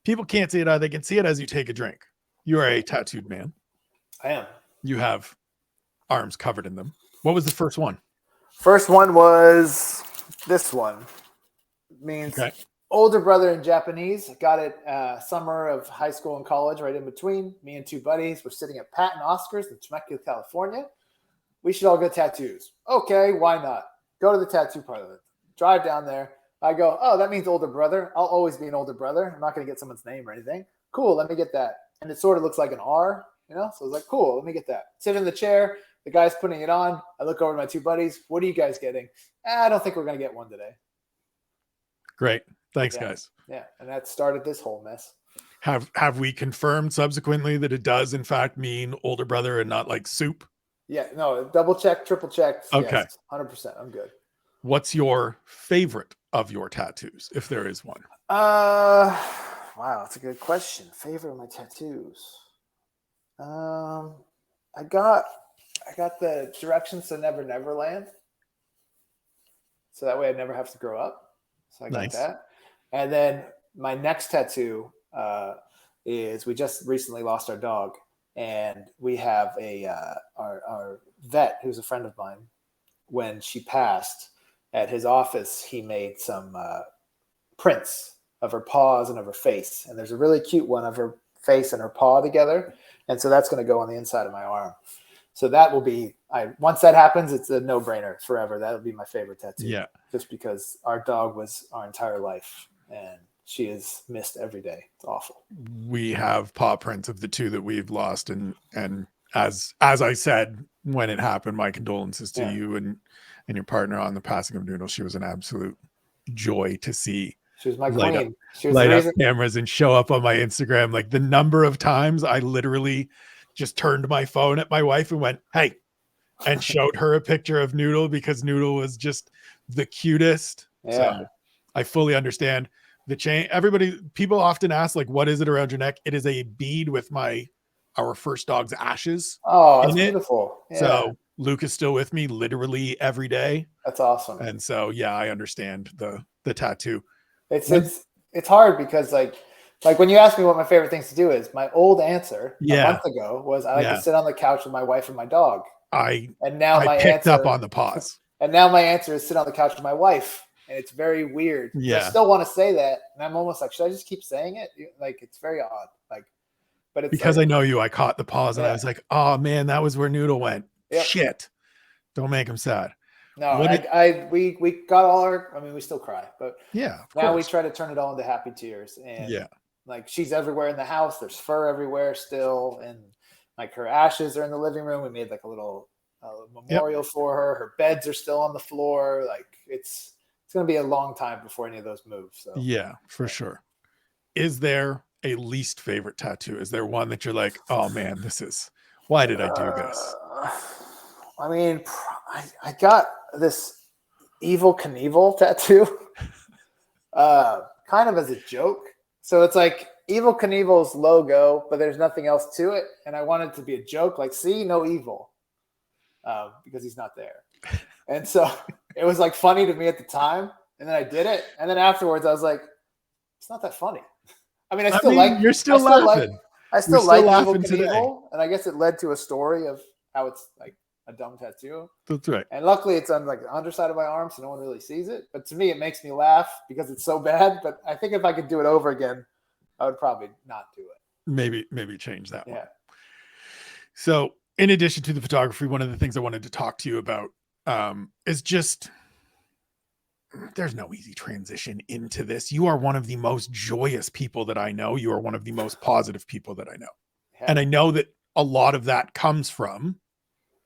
People can't see it. They can see it as you take a drink. You are a tattooed man.
I am.
You have arms covered in them. What was the first one?
First one was this one. It means older brother in Japanese. Got it summer of high school and college, right in between. Me and two buddies were sitting at Pat and Oscar's in Temecula, California. We should all get tattoos. Okay, why not? Go to the tattoo parlor. Drive down there. I go, oh, that means older brother. I'll always be an older brother. I'm not going to get someone's name or anything. Cool, let me get that. And it sort of looks like an R, you know? So I was like, cool, let me get that. Sit in the chair. The guy's putting it on. I look over to my two buddies. What are you guys getting? I don't think we're going to get one today.
Great. Thanks, guys.
Yeah, and that started this whole mess.
Have we confirmed subsequently that it does, in fact, mean older brother and not like soup?
Yeah, no, double check, triple check.
Okay.
Yes, 100%. I'm good.
What's your favorite of your tattoos, if there is one?
Wow, that's a good question. Favorite of my tattoos. I got the directions to Never Never Land. So that way I never have to grow up. So I got that. And then my next tattoo is we just recently lost our dog. And we have our vet, who's a friend of mine. When she passed, at his office, he made some prints of her paws and of her face. And there's a really cute one of her face and her paw together. And so that's going to go on the inside of my arm. So that will be, once that happens, it's a no-brainer forever. That'll be my favorite tattoo.
Yeah.
Just because our dog was our entire life. And she is missed every day. It's awful.
We have paw prints of the two that we've lost, and as I said when it happened, my condolences to you and your partner on the passing of Noodle. She was an absolute joy to see.
She was my queen. She was
light up cameras and show up on my Instagram. Like the number of times I literally just turned my phone at my wife and went, "Hey," and showed her a picture of Noodle because Noodle was just the cutest.
Yeah.
So I fully understand. The chain, people often ask, like, what is it around your neck? It is a bead with our first dog's ashes.
Oh, that's beautiful.
Yeah. So Luke is still with me literally every day.
That's awesome.
And so, yeah, I understand the tattoo.
It's hard because like when you ask me what my favorite things to do is, my old answer a month ago was I like to sit on the couch with my wife and my dog.
I picked up on the pause.
And now my answer is sit on the couch with my wife. And it's very weird.
Yeah.
I still want to say that. And I'm almost like, should I just keep saying it? Like, it's very odd. Like, but it's
because I know you, I caught the pause and I was like, oh man, that was where Noodle went. Yep. Shit. Don't make him sad.
No, we got all we still cry, but
yeah,
now we try to turn it all into happy tears. And like she's everywhere in the house. There's fur everywhere still. And like her ashes are in the living room. We made like a little memorial for her. Her beds are still on the floor. Like it's going to be a long time before any of those move. So
yeah, for sure. Is there a least favorite tattoo? Is there one that you're like, oh man, why did I do this?
I mean, I got this Evil Knievel tattoo, kind of as a joke. So it's like Evil Knievel's logo, but there's nothing else to it. And I wanted it to be a joke, like, see, no evil, because he's not there. And so it was like funny to me at the time. And then I did it. And then afterwards I was like, it's not that funny. I mean,
you're still laughing.
I still
still
like Evil
laughing today.
Knievel, and I guess it led to a story of how it's like a dumb tattoo.
That's right.
And luckily, it's on like the underside of my arm, so no one really sees it. But to me, it makes me laugh because it's so bad. But I think if I could do it over again, I would probably not do it.
Maybe change that one.
Yeah.
So, in addition to the photography, one of the things I wanted to talk to you about is just there's no easy transition into this. You are one of the most joyous people that I know. You are one of the most positive people that I know.
Yeah.
And I know that a lot of that comes from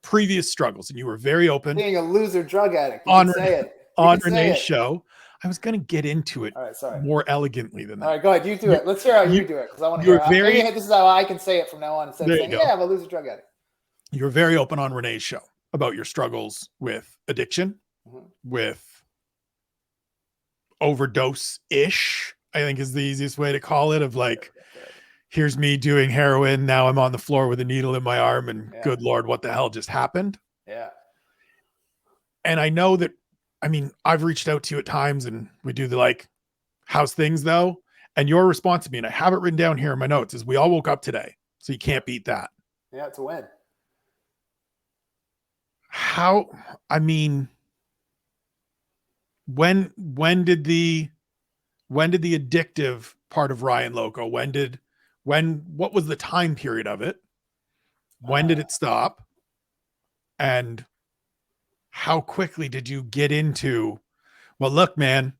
previous struggles. And you were very open.
Being a loser drug addict. You can say it.
On Renee's show. I was going to get into it
sorry.
more elegantly than that.
All right, go ahead. You do it. Let's hear how you do it. Because I want to hear how, maybe this is how I can say it from now on instead of saying, yeah, I'm a loser drug addict.
You were very open on Renee's show about your struggles with addiction, with overdose-ish, I think is the easiest way to call it, of like, here's me doing heroin. Now I'm on the floor with a needle in my arm and good Lord, what the hell just happened?
Yeah.
And I know that, I mean, I've reached out to you at times and we do the like, how's things though? And your response to me, and I have it written down here in my notes, is we all woke up today. So you can't beat that.
Yeah, it's a win.
How, I mean, when did the addictive part of Ryan Loco, what was the time period of it? When did it stop? And how quickly did you get into, well, look, man,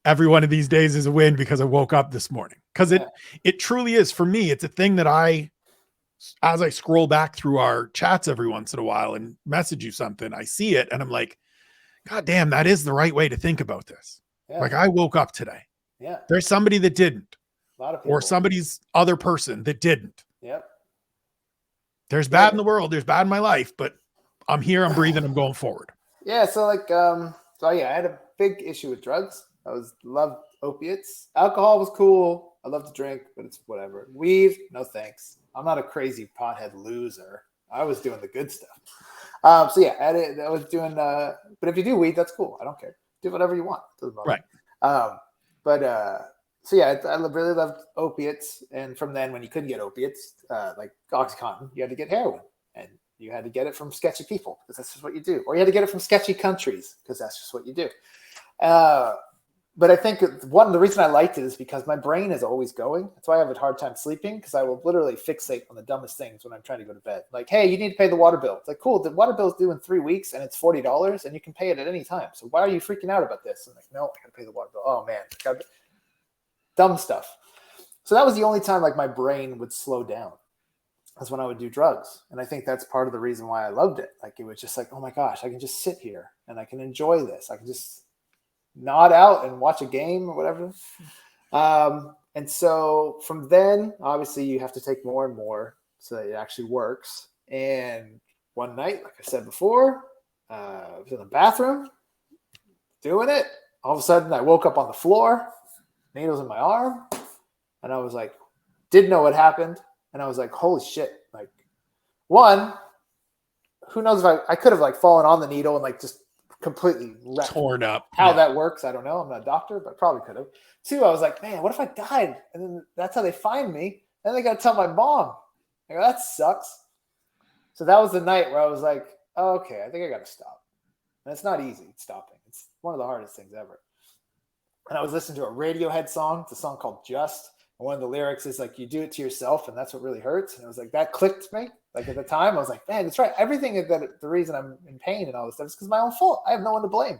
every one of these days is a win because I woke up this morning. Because it truly is. For me, it's a thing that as I scroll back through our chats every once in a while and message you something, I see it and I'm like, God damn, that is the right way to think about this. Yeah. Like I woke up today.
Yeah.
There's somebody that didn't.
A lot of people.
Or somebody's other person that didn't.
Yep.
There's bad in the world. There's bad in my life, but I'm here, I'm breathing, I'm going forward.
Yeah. So like, I had a big issue with drugs. Loved opiates. Alcohol was cool. I love to drink, but it's whatever. Weed, no thanks. I'm not a crazy pothead loser. I was doing the good stuff. I was doing, but if you do weed, that's cool. I don't care. Do whatever you want. Doesn't bother me. I really loved opiates. And from then, when you couldn't get opiates, like OxyContin, you had to get heroin. And you had to get it from sketchy people because that's just what you do. Or you had to get it from sketchy countries because that's just what you do. But I think the reason I liked it is because my brain is always going. That's why I have a hard time sleeping, because I will literally fixate on the dumbest things when I'm trying to go to bed. Like, hey, you need to pay the water bill. It's like, cool, the water bill is due in 3 weeks and it's $40 and you can pay it at any time. So why are you freaking out about this? I'm like, no, I got to pay the water bill. Oh, man. Dumb stuff. So that was the only time like my brain would slow down. That's when I would do drugs. And I think that's part of the reason why I loved it. Like, it was just like, oh my gosh, I can just sit here and I can enjoy this. I can just nod out and watch a game or whatever. And so from then, obviously, you have to take more and more so that it actually works. And one night, like I said before, I was in the bathroom doing it. All of a sudden, I woke up on the floor, needles in my arm, and I was like, didn't know what happened. And I was like, holy shit. Like, one, who knows if I could have like fallen on the needle and like just completely wrecked.
Torn up.
How that works, I don't know. I'm not a doctor, but I probably could have. Two, I was like, man, what if I died? And then that's how they find me. And they got to tell my mom. I go, that sucks. So that was the night where I was like, oh, okay, I think I got to stop. And it's not easy stopping. It's one of the hardest things ever. And I was listening to a Radiohead song. It's a song called Just. And one of the lyrics is like, you do it to yourself, and that's what really hurts. And it was like, that clicked me. Like at the time, I was like, man, that's right. Everything that the reason I'm in pain and all this stuff is because my own fault. I have no one to blame.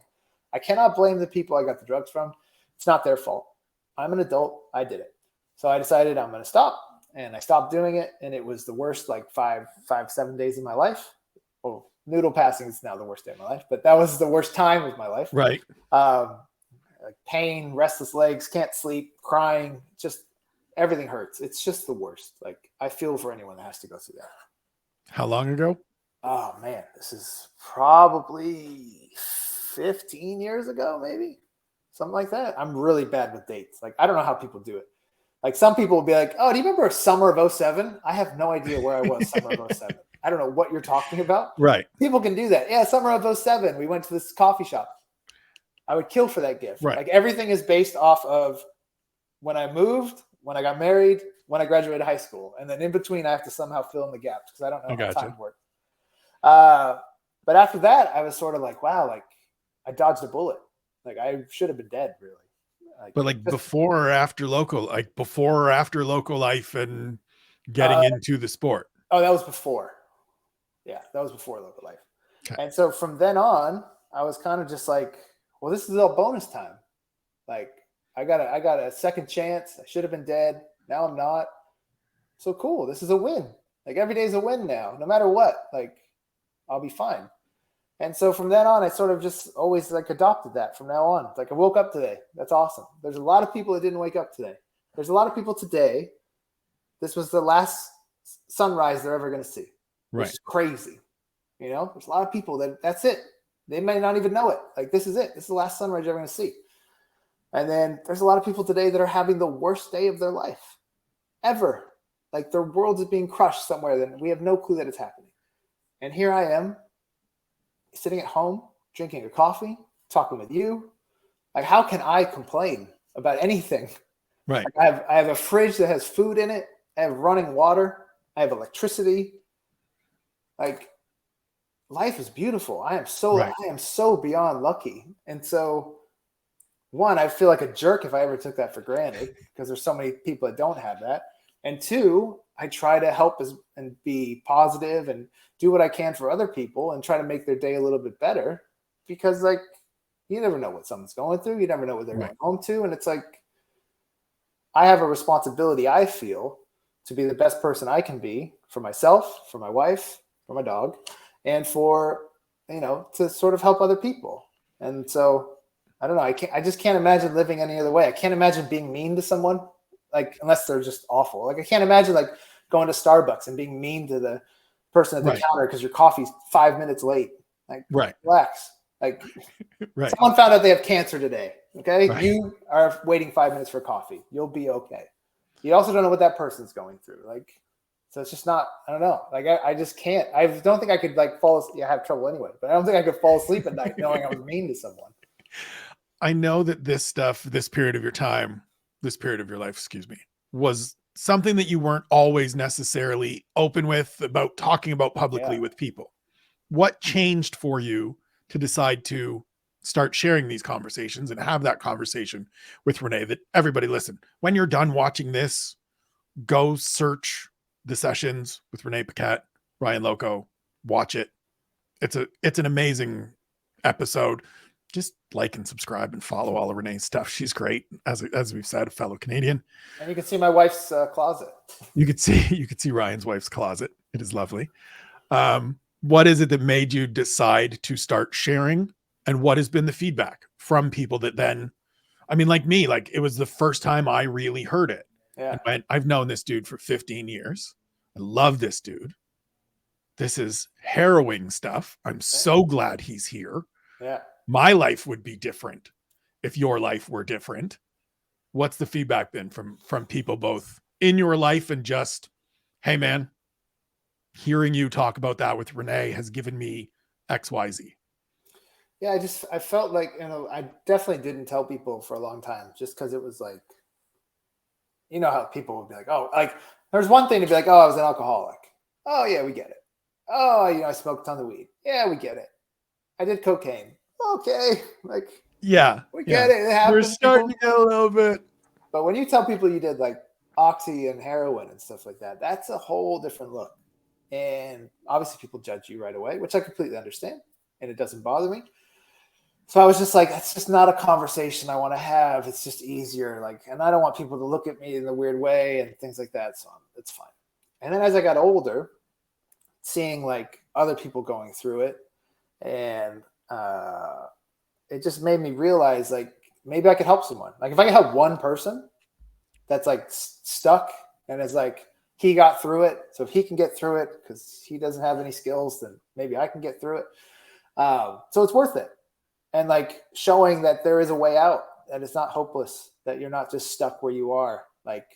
I cannot blame the people I got the drugs from. It's not their fault. I'm an adult. I did it. So I decided I'm going to stop, and I stopped doing it. And it was the worst, like 7 days of my life. Oh, noodle passing is now the worst day of my life, but that was the worst time of my life.
Right.
Like pain, restless legs, can't sleep, crying, just everything hurts. It's just the worst. Like I feel for anyone that has to go through that.
How long ago?
Oh man, this is probably 15 years ago, maybe something like that. I'm really bad with dates. Like, I don't know how people do it. Like some people will be like, oh, do you remember summer of 07? I have no idea where I was summer of 07. I don't know what you're talking about.
Right.
People can do that. Yeah. Summer of 07. We went to this coffee shop. I would kill for that gift.
Right.
Like everything is based off of when I moved, when I got married, when I graduated high school. And then in between, I have to somehow fill in the gaps because I don't know how
gotcha.
time works. But after that, I was sort of like, wow, like I dodged a bullet. Like I should have been dead, really.
But like before or after Loco, life and getting into the sport?
Oh, that was before. Yeah, that was before Loco Life.
Okay.
And so from then on, I was kind of just like, well, this is all bonus time. Like I got a second chance. I should have been dead. Now I'm not. So cool. This is a win. Like every day's a win now, no matter what. Like I'll be fine. And so from then on, I sort of just always like adopted that from now on. It's like I woke up today. That's awesome. There's a lot of people that didn't wake up today. There's a lot of people today. This was the last sunrise they're ever going to see, which is crazy. You know, there's a lot of people that's it. They may not even know it. Like this is it. This is the last sunrise you're ever going to see. And then there's a lot of people today that are having the worst day of their life ever. Like their world is being crushed somewhere that we have no clue that it's happening. And here I am, sitting at home, drinking a coffee, talking with you. Like, how can I complain about anything?
Right.
Like I have a fridge that has food in it. I have running water. I have electricity. Like, life is beautiful. I am so beyond lucky. And so, one, I feel like a jerk if I ever took that for granted because there's so many people that don't have that. And two, I try to help and be positive and do what I can for other people and try to make their day a little bit better because like you never know what someone's going through. You never know what they're going home to. And it's like, I have a responsibility, I feel, to be the best person I can be for myself, for my wife, for my dog, and for, to sort of help other people. And so I don't know. I just can't imagine living any other way. I can't imagine being mean to someone. Like, unless they're just awful. Like, I can't imagine like going to Starbucks and being mean to the person at the counter because your coffee's 5 minutes late. Like, relax. Like, someone found out they have cancer today. Okay. You are waiting 5 minutes for coffee. You'll be okay. You also don't know what that person's going through. Like, so it's just not, I don't know. Like, I just can't. I don't think I could like fall asleep. I have trouble anyway, but I don't think I could fall asleep at night knowing I was mean to someone.
I know that this stuff, this period of your time, this period of your life, was something that you weren't always necessarily open with about talking about publicly with people. What changed for you to decide to start sharing these conversations and have that conversation with Renee? That everybody, listen, when you're done watching this, go search the sessions with Renee Paquette, Ryan Loco, watch it. It's an amazing episode. Just like and subscribe and follow all of Renee's stuff. She's great. As we've said, a fellow Canadian.
And you can see my wife's closet.
You could see Ryan's wife's closet. It is lovely. What is it that made you decide to start sharing? And what has been the feedback from people that then, I mean, like me, like it was the first time I really heard it.
Yeah.
And went, I've known this dude for 15 years. I love this dude. This is harrowing stuff. I'm so glad he's here.
Yeah.
My life would be different if your life were different. What's the feedback then from people both in your life and just, hey man, hearing you talk about that with Renee has given me XYZ?
Yeah, I felt like, I definitely didn't tell people for a long time just because it was like, you know how people would be like, oh, like there's one thing to be like, oh, I was an alcoholic. Oh yeah, we get it. Oh, I smoked a ton of weed. Yeah, we get it. I did cocaine. Okay. Like,
yeah,
we get it. It happens.
We're starting to get a little bit.
But when you tell people you did like oxy and heroin and stuff like that, that's a whole different look. And obviously people judge you right away, which I completely understand. And it doesn't bother me. So I was just like, it's just not a conversation I want to have. It's just easier. Like, and I don't want people to look at me in a weird way and things like that. So it's fine. And then as I got older, seeing like other people going through it, and it just made me realize like maybe I could help someone. Like if I could help one person that's like stuck and is like, he got through it. So if he can get through it because he doesn't have any skills, then maybe I can get through it. So it's worth it. And like showing that there is a way out, that it's not hopeless, that you're not just stuck where you are. Like,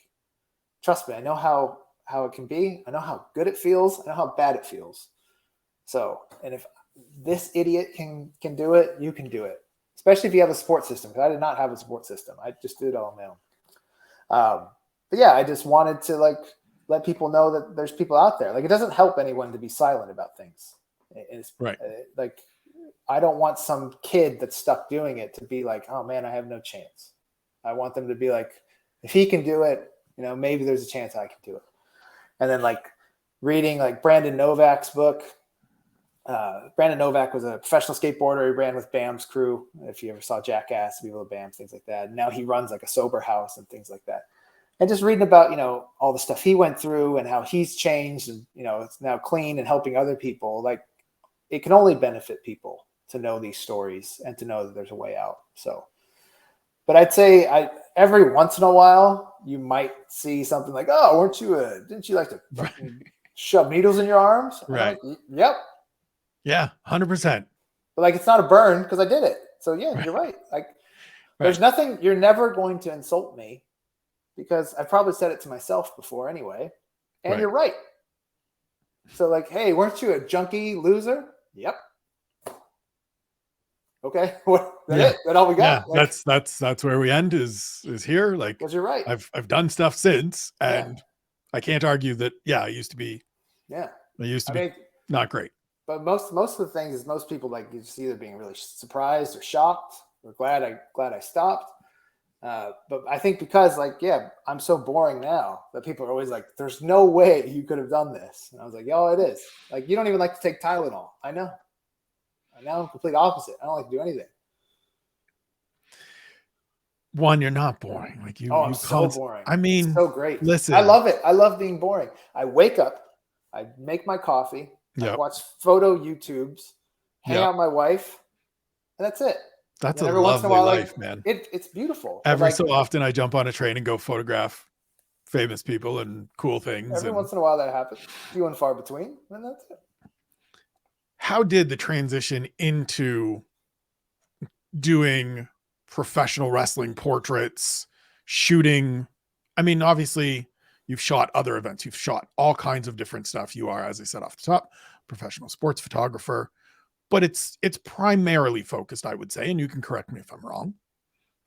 trust me, I know how it can be. I know how good it feels. I know how bad it feels. So, and if this idiot can do it, you can do it. Especially if you have a support system. Because I did not have a support system. I just did it all on my own. yeah, I just wanted to like let people know that there's people out there. Like, it doesn't help anyone to be silent about things. It's
Right.
Like, I don't want some kid that's stuck doing it to be like, oh man, I have no chance. I want them to be like, if he can do it, you know, maybe there's a chance I can do it. And then like reading like Brandon Novak's book. Brandon Novak was a professional skateboarder. He ran with BAM's crew. If you ever saw Jackass, people of BAM, things like that. And now he runs like a sober house and things like that. And just reading about, you know, all the stuff he went through and how he's changed and, you know, it's now clean and helping other people. Like, it can only benefit people to know these stories and to know that there's a way out. So, but I'd say every once in a while you might see something like, oh, didn't you like to shove needles in your arms?
Right.
Like, yep.
Yeah. 100%.
But like, it's not a burn because I did it. So yeah, you're right. Like, there's nothing, you're never going to insult me because I probably said it to myself before anyway. And you're right. So like, hey, weren't you a junkie loser? Yep. Okay. That's it. That's all we got.
Yeah.
Like,
that's where we end is here. Like,
because you're right.
I've done stuff since, and I can't argue that. Yeah, I used to be.
Yeah.
I used to be not great.
But most of the things is most people like just either being really surprised or shocked or glad I stopped. But I think because like, yeah, I'm so boring now that people are always like, there's no way you could have done this. And I was like, yo, it is. Like, you don't even like to take Tylenol. I know. I'm complete opposite. I don't like to do anything.
One, you're not boring. Like
I'm so boring.
I mean,
it's so great.
Listen,
I love it. I love being boring. I wake up, I make my coffee, I watch photo YouTubes, hang out with my wife, and that's it.
That's a lovely life, man.
It's beautiful.
Every so often I jump on a train and go photograph famous people and cool things.
Every once in a while that happens. Few and far between, and that's it.
How did the transition into doing professional wrestling portraits, shooting? I mean, obviously you've shot other events. You've shot all kinds of different stuff. You are, as I said off the top, professional sports photographer, but it's primarily focused, I would say, and you can correct me if I'm wrong,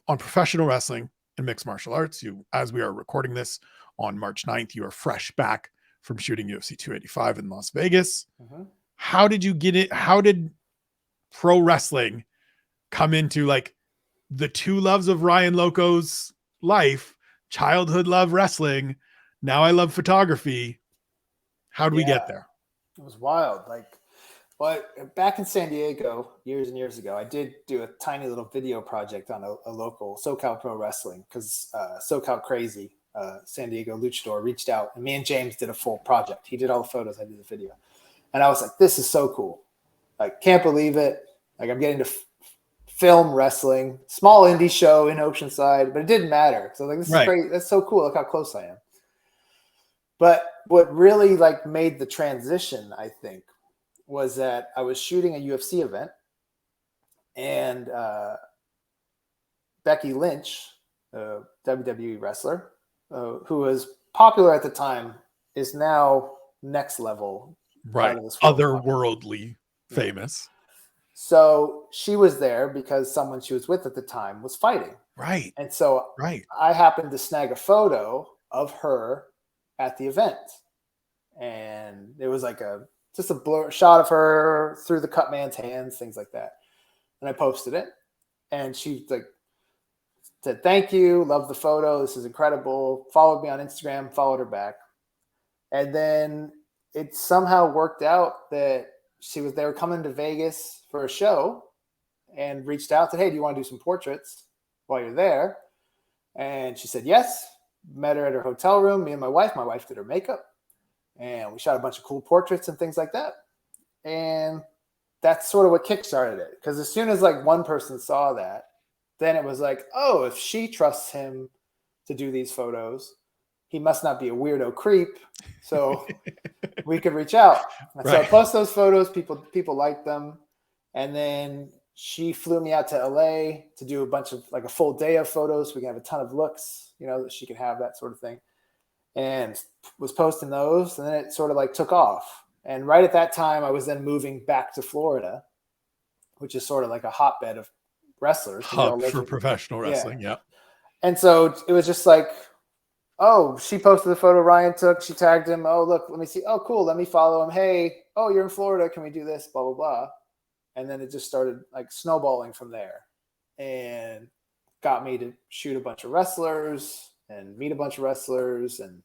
on professional wrestling and mixed martial arts. You, as we are recording this on March 9th, you are fresh back from shooting UFC 285 in Las Vegas. Mm-hmm. How did you get it? How did pro wrestling come into like the two loves of Ryan Loco's life? Childhood love wrestling. Now I love photography. How did we get there?
It was wild. Like, but back in San Diego years and years ago, I did do a tiny little video project on a local SoCal Pro Wrestling because SoCal Crazy, San Diego luchador, reached out and me and James did a full project. He did all the photos. I did the video. And I was like, this is so cool. Like, can't believe it. Like, I'm getting to film wrestling, small indie show in Oceanside, but it didn't matter. So like, this is great. That's so cool. Look how close I am. But what really like made the transition, I think, was that I was shooting a UFC event and Becky Lynch, a WWE wrestler, who was popular at the time, is now next level.
Right. Otherworldly famous.
So she was there because someone she was with at the time was fighting.
Right.
And so I happened to snag a photo of her at the event. And it was like just a blur shot of her through the cut man's hands, things like that. And I posted it. And she like said, thank you. Love the photo. This is incredible. Followed me on Instagram, followed her back. And then it somehow worked out that they were coming to Vegas for a show and reached out, said, hey, do you want to do some portraits while you're there? And she said, yes. Met her at her hotel room, me and my wife did her makeup, and we shot a bunch of cool portraits and things like that. And that's sort of what kickstarted it. Because as soon as like one person saw that, then it was like, oh, if she trusts him to do these photos, he must not be a weirdo creep. So we could reach out. And so I post those photos. People liked them. And then she flew me out to LA to do a bunch of like a full day of photos. So we can have a ton of looks, you know, that she could have, that sort of thing. And was posting those. And then it sort of like took off. And right at that time, I was then moving back to Florida, which is sort of like a hotbed of wrestlers.
Hub for professional wrestling. Yeah.
And so it was just like, oh, she posted the photo Ryan took. She tagged him. Oh, look, let me see. Oh, cool. Let me follow him. Hey, oh, you're in Florida. Can we do this? Blah, blah, blah. And then it just started like snowballing from there, and got me to shoot a bunch of wrestlers and meet a bunch of wrestlers. And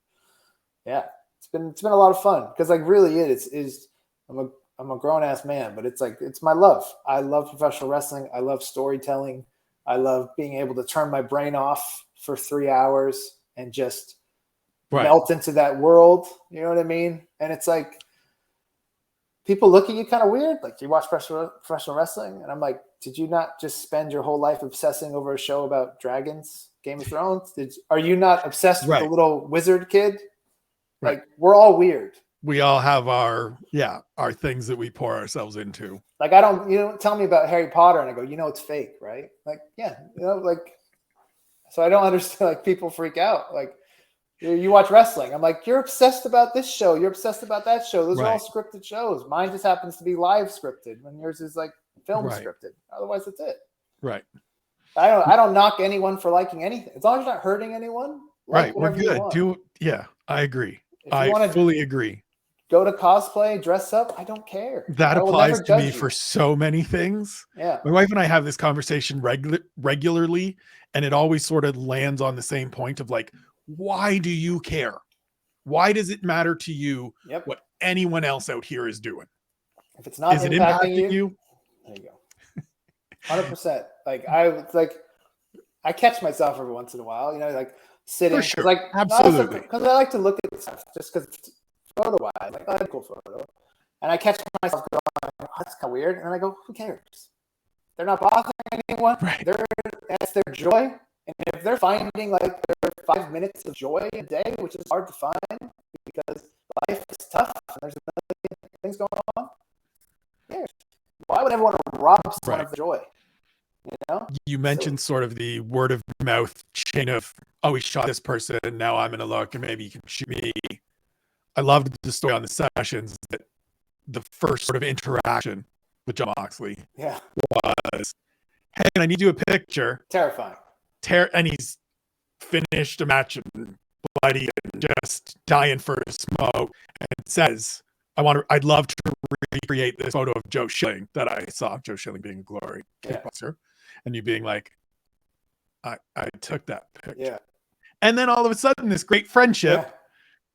yeah, it's been a lot of fun because like really I'm a grown ass man, but it's like, it's my love. I love professional wrestling. I love storytelling. I love being able to turn my brain off for 3 hours and just melt into that world. You know what I mean? And it's like, people look at you kind of weird. Like, do you watch professional wrestling? And I'm like, did you not just spend your whole life obsessing over a show about dragons, Game of Thrones? Are you not obsessed with the little wizard kid? Like, we're all weird.
We all have our things that we pour ourselves into.
Like, you don't tell me about Harry Potter and I go, it's fake, right? Like, yeah, like, so I don't understand, like, people freak out. Like, you watch wrestling. I'm like, you're obsessed about this show. You're obsessed about that show. Those are all scripted shows. Mine just happens to be live scripted when yours is like film scripted. Otherwise, that's it.
Right.
I don't knock anyone for liking anything. As long as you're not hurting anyone. Like
we're good. I agree. I fully agree.
Go to cosplay, dress up. I don't care.
That applies to me for so many things.
Yeah.
My wife and I have this conversation regularly, and it always sort of lands on the same point of like, why do you care? Why does it matter to you what anyone else out here is doing?
If it's not
is it impacting you?
There you go. 100%. I catch myself every once in a while, like sitting.
For sure.
Like,
absolutely.
Because I like to look at stuff just because photo-wise, like, that's a cool photo. And I catch myself going, oh, that's kind of weird. And I go, who cares? They're not bothering anyone.
Right.
That's their joy. And if they're finding like their 5 minutes of joy a day, which is hard to find because life is tough and there's a million things going on, why would everyone rob someone of the joy?
You mentioned sort of the word of mouth chain of, oh, we shot this person, now I'm going to look and maybe you can shoot me. I loved the story on the sessions that the first sort of interaction with John Moxley was, hey, I need you a picture.
Terrifying.
And he's finished a match and bloody and just dying for a smoke and says, I'd love to recreate this photo of Joe Schilling that I saw, Joe Schilling being a glory kickboxer, and you being like, I took that picture.
Yeah.
And then all of a sudden this great friendship,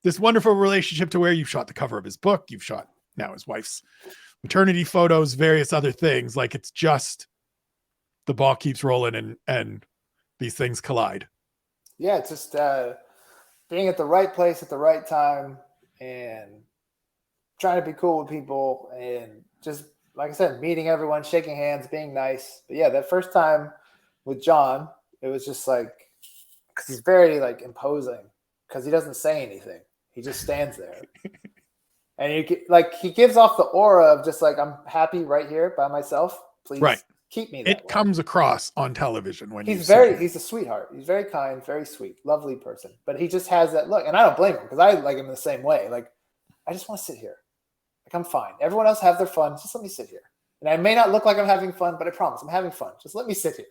this wonderful relationship to where you've shot the cover of his book, you've shot now his wife's maternity photos, various other things. Like, it's just the ball keeps rolling and these things collide.
Yeah, it's just being at the right place at the right time and trying to be cool with people and just, like I said, meeting everyone, shaking hands, being nice. But yeah, that first time with John, it was just like, because he's very like imposing because he doesn't say anything. He just stands there. And he gives off the aura of just like, I'm happy right here by myself. Please keep me that way.
It comes across on television when
he's a sweetheart. He's very kind, very sweet, lovely person. But he just has that look. And I don't blame him because I like him the same way. Like, I just want to sit here. Like, I'm fine. Everyone else have their fun. Just let me sit here. And I may not look like I'm having fun, but I promise I'm having fun. Just let me sit here.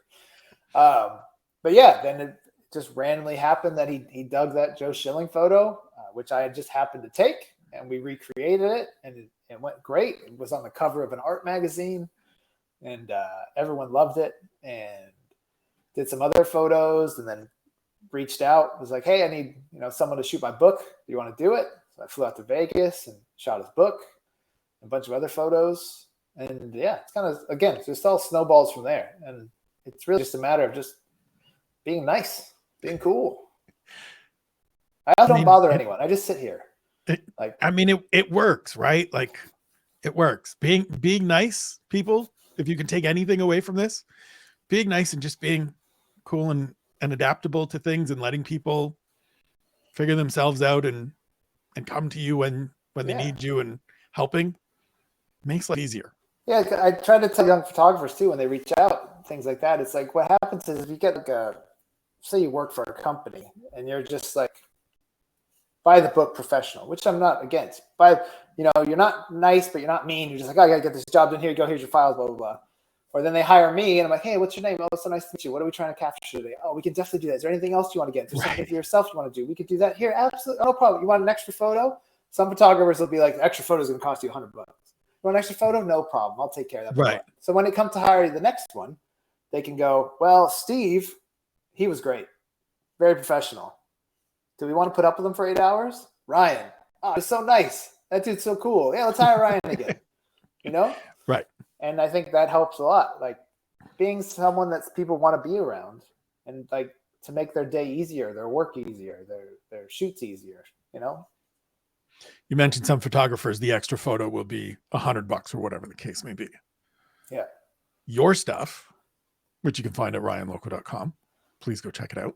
But yeah, then it just randomly happened that he dug that Joe Schilling photo, which I had just happened to take. And we recreated it, and it went great. It was on the cover of an art magazine, and everyone loved it. And did some other photos, and then reached out. Was like, "Hey, I need someone to shoot my book. Do you want to do it?" So I flew out to Vegas and shot his book, a bunch of other photos, and yeah, it's kind of again just all snowballs from there. And it's really just a matter of just being nice, being cool. I don't bother anyone. I just sit here.
It works, right? Like, it works. Being nice, people, if you can take anything away from this, being nice and just being cool and adaptable to things and letting people figure themselves out and come to you when they need you and helping makes life easier. Yeah,
I try to tell young photographers too when they reach out, things like that. It's like what happens is if you get like say you work for a company and you're just like by the book professional, which I'm not against. You're not nice, but you're not mean. You're just like, oh, I got to get this job done here. Go, here's your files, blah, blah, blah. Or then they hire me and I'm like, hey, what's your name? Oh, it's so nice to meet you. What are we trying to capture today? Oh, we can definitely do that. Is there anything else you want to get? Is there something for yourself you want to do? We could do that here. Absolutely. No problem. You want an extra photo? Some photographers will be like, the extra photo is going to cost you $100. You want an extra photo? No problem. I'll take care of that.
Right.
So when it comes to hire the next one, they can go, well, Steve, he was great. Very professional. Do we want to put up with him for 8 hours? Ryan, oh, it's so nice. That dude's so cool. Yeah, let's hire Ryan again. You know?
Right.
And I think that helps a lot. Like being someone that people want to be around and like to make their day easier, their work easier, their shoots easier, you know?
You mentioned some photographers, the extra photo will be $100 or whatever the case may be.
Yeah.
Your stuff, which you can find at ryanloco.com, please go check it out,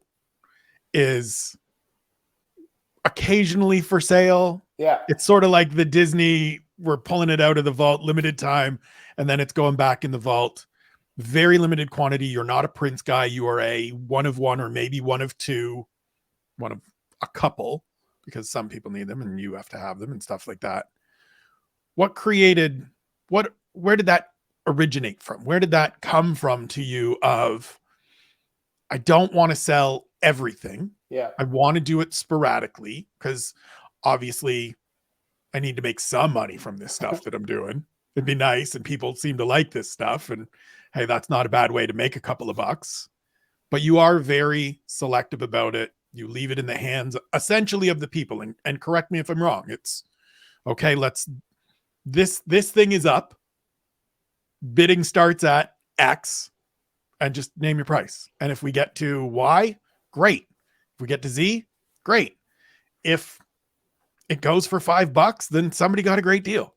is occasionally for sale.
Yeah.
It's sort of like the Disney, we're pulling it out of the vault, limited time, and then it's going back in the vault. Very limited quantity. You're not a Prince guy. You are a one of one or maybe one of two, one of a couple, because some people need them and you have to have them and stuff like that. Where did that originate from? Where did that come from to you of, I don't want to sell everything.
Yeah.
I want to do it sporadically because obviously I need to make some money from this stuff that I'm doing. It'd be nice. And people seem to like this stuff. And hey, that's not a bad way to make a couple of bucks, but you are very selective about it. You leave it in the hands essentially of the people. And correct me if I'm wrong. It's okay. This thing is up. Bidding starts at X and just name your price. And if we get to Y, great. If we get to Z, great. If it goes for $5, then somebody got a great deal.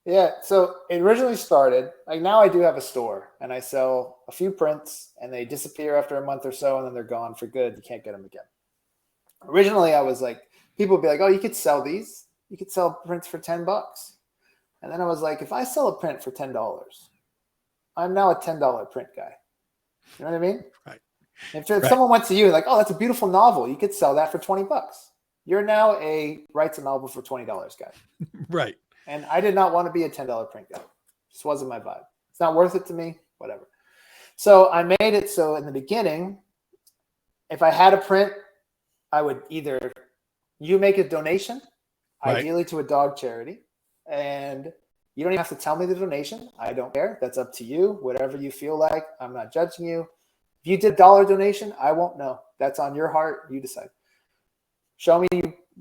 Yeah. So it originally started, like now I do have a store and I sell a few prints and they disappear after a month or so and then they're gone for good. You can't get them again. Originally I was like, people would be like, oh, you could sell these. You could sell prints for $10. And then I was like, if I sell a print for $10, I'm now a $10 print guy. You know what I mean?
Right.
If someone went to you like, oh, that's a beautiful novel, you could sell that for $20. You're now a writes a novel for $20 guy.
Right.
And I did not want to be a $10 print guy. Just wasn't my vibe. It's not worth it to me, whatever. So I made it so in the beginning, if I had a print, I would either you make a donation,
right,
ideally to a dog charity, and you don't even have to tell me the donation. I don't care. That's up to you. Whatever you feel like. I'm not judging you. If you did a $1 donation, I won't know. That's on your heart. You decide. Show me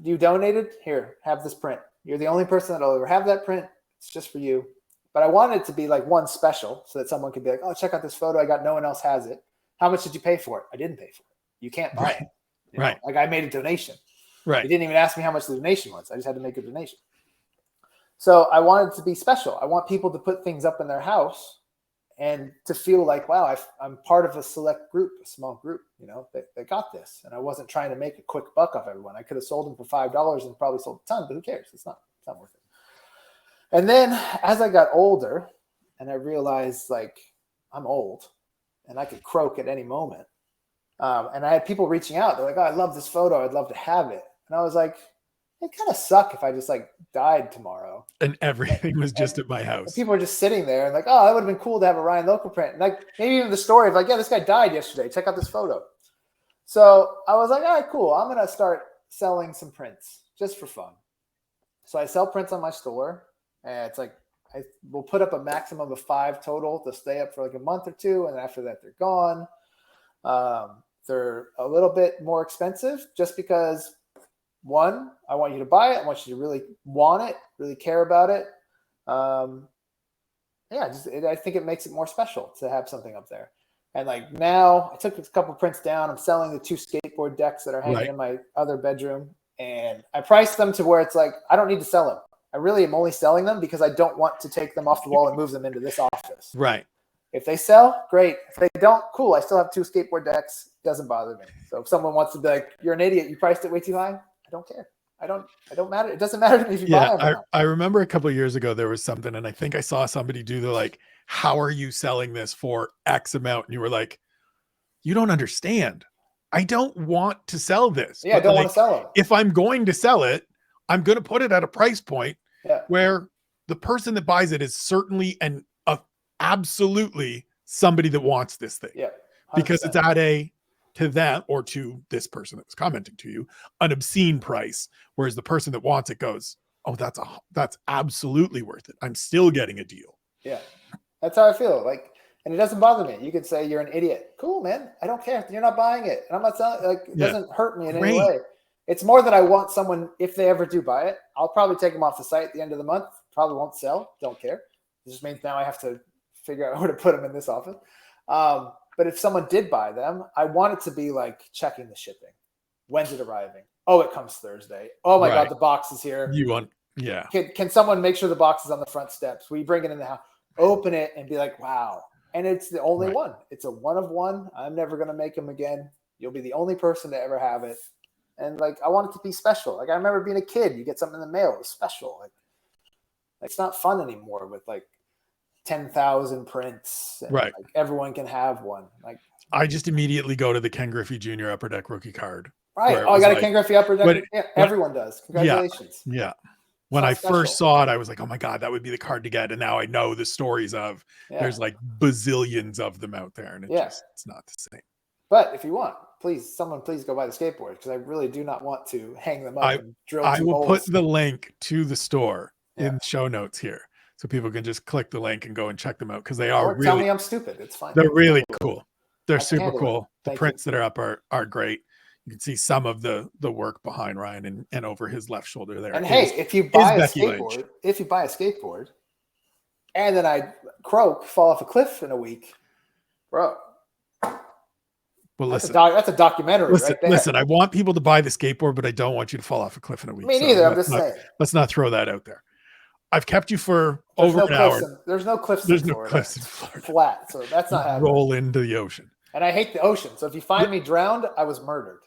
you donated. Here, have this print. You're the only person that'll ever have that print. It's just for you. But I wanted it to be like one special so that someone could be like, oh, check out this photo I got. No one else has it. How much did you pay for it? I didn't pay for it. You can't buy it. You know?
Right.
Like I made a donation.
Right.
You didn't even ask me how much the donation was. I just had to make a donation. So I wanted it to be special. I want people to put things up in their house and to feel like, wow, I'm part of a select group, a small group, you know, they got this. And I wasn't trying to make a quick buck off everyone. I could have sold them for $5 and probably sold a ton, but who cares? It's not worth it. And then as I got older and I realized like I'm old and I could croak at any moment. And I had people reaching out. They're like, oh, I love this photo. I'd love to have it. And I was like, it kind of suck if I just like died tomorrow.
And everything was just at my house.
People are just sitting there and like, oh, that would have been cool to have a Ryan Loco print. And like maybe even the story of like, yeah, this guy died yesterday. Check out this photo. So I was like, all right, cool. I'm going to start selling some prints just for fun. So I sell prints on my store. And it's like, we'll put up a maximum of 5 total to stay up for like a month or 2. And after that, they're gone. They're a little bit more expensive just because one, I want you to buy it. I want you to really want it, really care about it. I think it makes it more special to have something up there. And like now I took a couple prints down. I'm selling the 2 skateboard decks that are hanging in my other bedroom. And I priced them to where it's like, I don't need to sell them. I really am only selling them because I don't want to take them off the wall and move them into this office.
Right.
If they sell, great. If they don't, cool. I still have 2 skateboard decks. Doesn't bother me. So if someone wants to be like, you're an idiot, you priced it way too high, I don't care. I don't matter. It doesn't matter to me if you buy them or not.
I remember a couple of years ago, there was something, and I think I saw somebody do the like, how are you selling this for X amount? And you were like, you don't understand. I don't want to sell this.
Yeah, I don't want to sell it.
If I'm going to sell it, I'm going to put it at a price point where the person that buys it is certainly an absolutely somebody that wants this thing.
Yeah. 100%.
Because it's at a, to them or to this person that was commenting to you, an obscene price. Whereas the person that wants it goes, oh, that's absolutely worth it. I'm still getting a deal.
Yeah. That's how I feel. Like, and it doesn't bother me. You could say you're an idiot. Cool, man. I don't care. You're not buying it. And I'm not telling, like, it doesn't hurt me in any way. It's more that I want someone, if they ever do buy it, I'll probably take them off the site at the end of the month. Probably won't sell. Don't care. It just means now I have to figure out where to put them in this office. But if someone did buy them, I want it to be like checking the shipping. When's it arriving? Oh, it comes Thursday. Oh my God, the box is here.
Yeah.
Can someone make sure the box is on the front steps? We bring it in the house, open it and be like, wow. And it's the only one. It's a one of one. I'm never going to make them again. You'll be the only person to ever have it. And like, I want it to be special. Like I remember being a kid, you get something in the mail, it was special. Like it's not fun anymore with like 10,000 prints. And like everyone can have one. Like
I just immediately go to the Ken Griffey Jr. Upper Deck rookie card.
Right. Oh, I got a Ken Griffey Upper Deck. Everyone does. Congratulations.
Yeah. When I first saw it, I was like, oh my God, that would be the card to get. And now I know the stories of there's like bazillions of them out there. And it's not the same.
But if you want, someone please go buy the skateboard because I really do not want to hang them up and drill
I will
holes.
put the link to the store in the show notes here so people can just click the link and go and check them out because they are
tell me I'm stupid. It's fine.
They're really cool. They're super cool. The prints that are up are great. You can see some of the work behind Ryan and over his left shoulder there.
And hey, if you buy a skateboard, and then I fall off a cliff in a week, bro.
Well, listen,
that's a documentary right there.
Listen, I want people to buy the skateboard, but I don't want you to fall off a cliff in a week.
Me neither. I'm just saying.
Let's not throw that out there. I've kept you for over an hour.
There's no cliffs.
There's no cliffs in Florida.
Flat, so that's not happening.
Roll into the ocean.
And I hate the ocean. So if you find me drowned, I was murdered.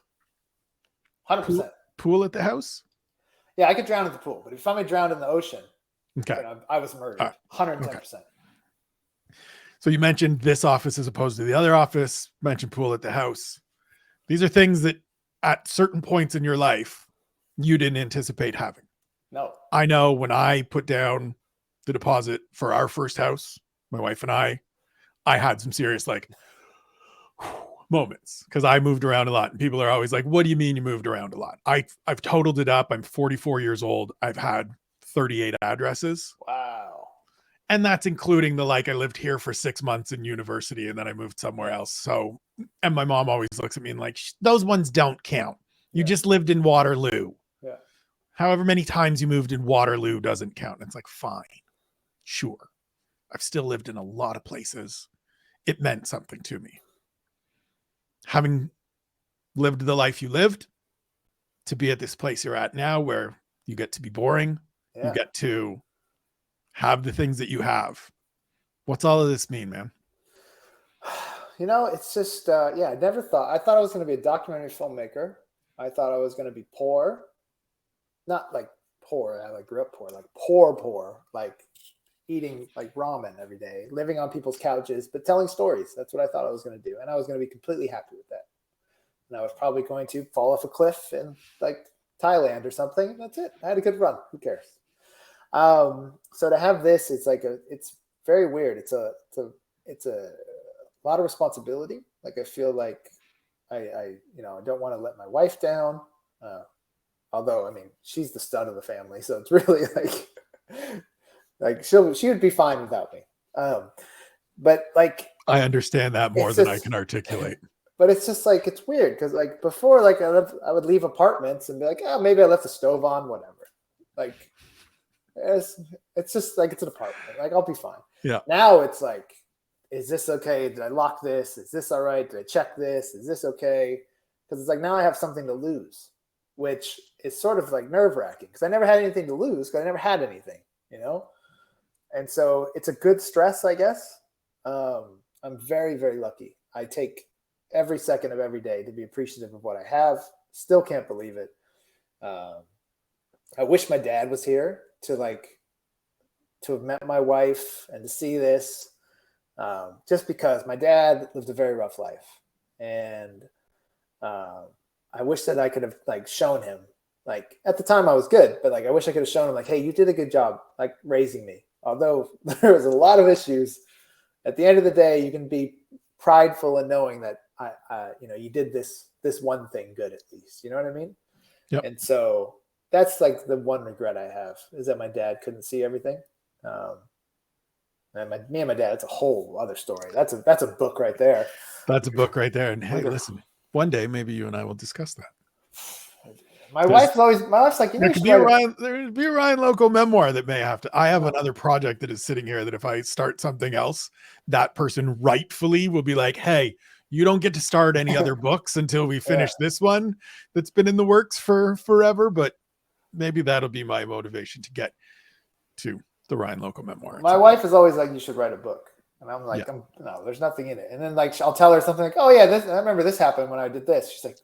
100%.
Pool at the house?
Yeah, I could drown in the pool, but if you find me drowned in the ocean, I was murdered. 110%. Okay.
So you mentioned this office as opposed to the other office, mentioned pool at the house. These are things that at certain points in your life, you didn't anticipate having.
No.
I know when I put down the deposit for our first house, my wife and I had some serious moments because I moved around a lot and people are always like, what do you mean you moved around a lot? I've totaled it up. I'm 44 years old. I've had 38 addresses.
Wow.
And that's including I lived here for 6 months in university and then I moved somewhere else. So, and my mom always looks at me and like, those ones don't count. You just lived in Waterloo.
Yeah.
However many times you moved in Waterloo doesn't count. And it's like, fine, sure. I've still lived in a lot of places. It meant something to me. Having lived the life you lived, to be at this place you're at now where you get to be boring, you get to have the things that you have. What's all of this mean, man?
It's just, I never thought. I thought I was going to be a documentary filmmaker. I thought I was going to be poor. Not like poor, I grew up poor, like poor, like eating like ramen every day, living on people's couches, but telling stories. That's what I thought I was going to do. And I was going to be completely happy with that. And I was probably going to fall off a cliff in like Thailand or something. That's it. I had a good run. Who cares? So to have this, it's very weird. It's a lot of responsibility. Like I feel like I don't want to let my wife down. Although, I mean, she's the stud of the family. So it's really like she would be fine without me. But like,
I understand that more than I can articulate.
But it's just like, it's weird. Because like before, like I would leave apartments and be like, oh, maybe I left the stove on, whatever. Like, it's just like, it's an apartment. Like, I'll be fine.
Yeah.
Now it's like, is this okay? Did I lock this? Is this all right? Did I check this? Is this okay? Because it's like, now I have something to lose, which is sort of like nerve wracking because I never had anything to lose because I never had anything, And so it's a good stress, I guess. I'm very, very lucky. I take every second of every day to be appreciative of what I have. Still can't believe it. I wish my dad was here to have met my wife and to see this, just because my dad lived a very rough life. And I wish that I could have shown him, at the time I was good, but I wish I could have shown him hey, you did a good job, raising me. Although there was a lot of issues at the end of the day, you can be prideful in knowing that you did this one thing good at least. You know what I mean?
Yep.
And so that's like the one regret I have is that my dad couldn't see everything. And me and my dad, it's a whole other story. That's a book right there.
That's a book right there. And hey, listen, one day maybe you and I will discuss that.
My wife's like,
there could be a Ryan Loco memoir that may have to. I have another project that is sitting here that if I start something else, that person rightfully will be like, hey, you don't get to start any other books until we finish this one that's been in the works for forever. But maybe that'll be my motivation to get to the Ryan Loco memoir.
My wife is always like, you should write a book. And I'm like, no, there's nothing in it. And then like, I'll tell her something like, oh yeah, I remember this happened when I did this. She's like,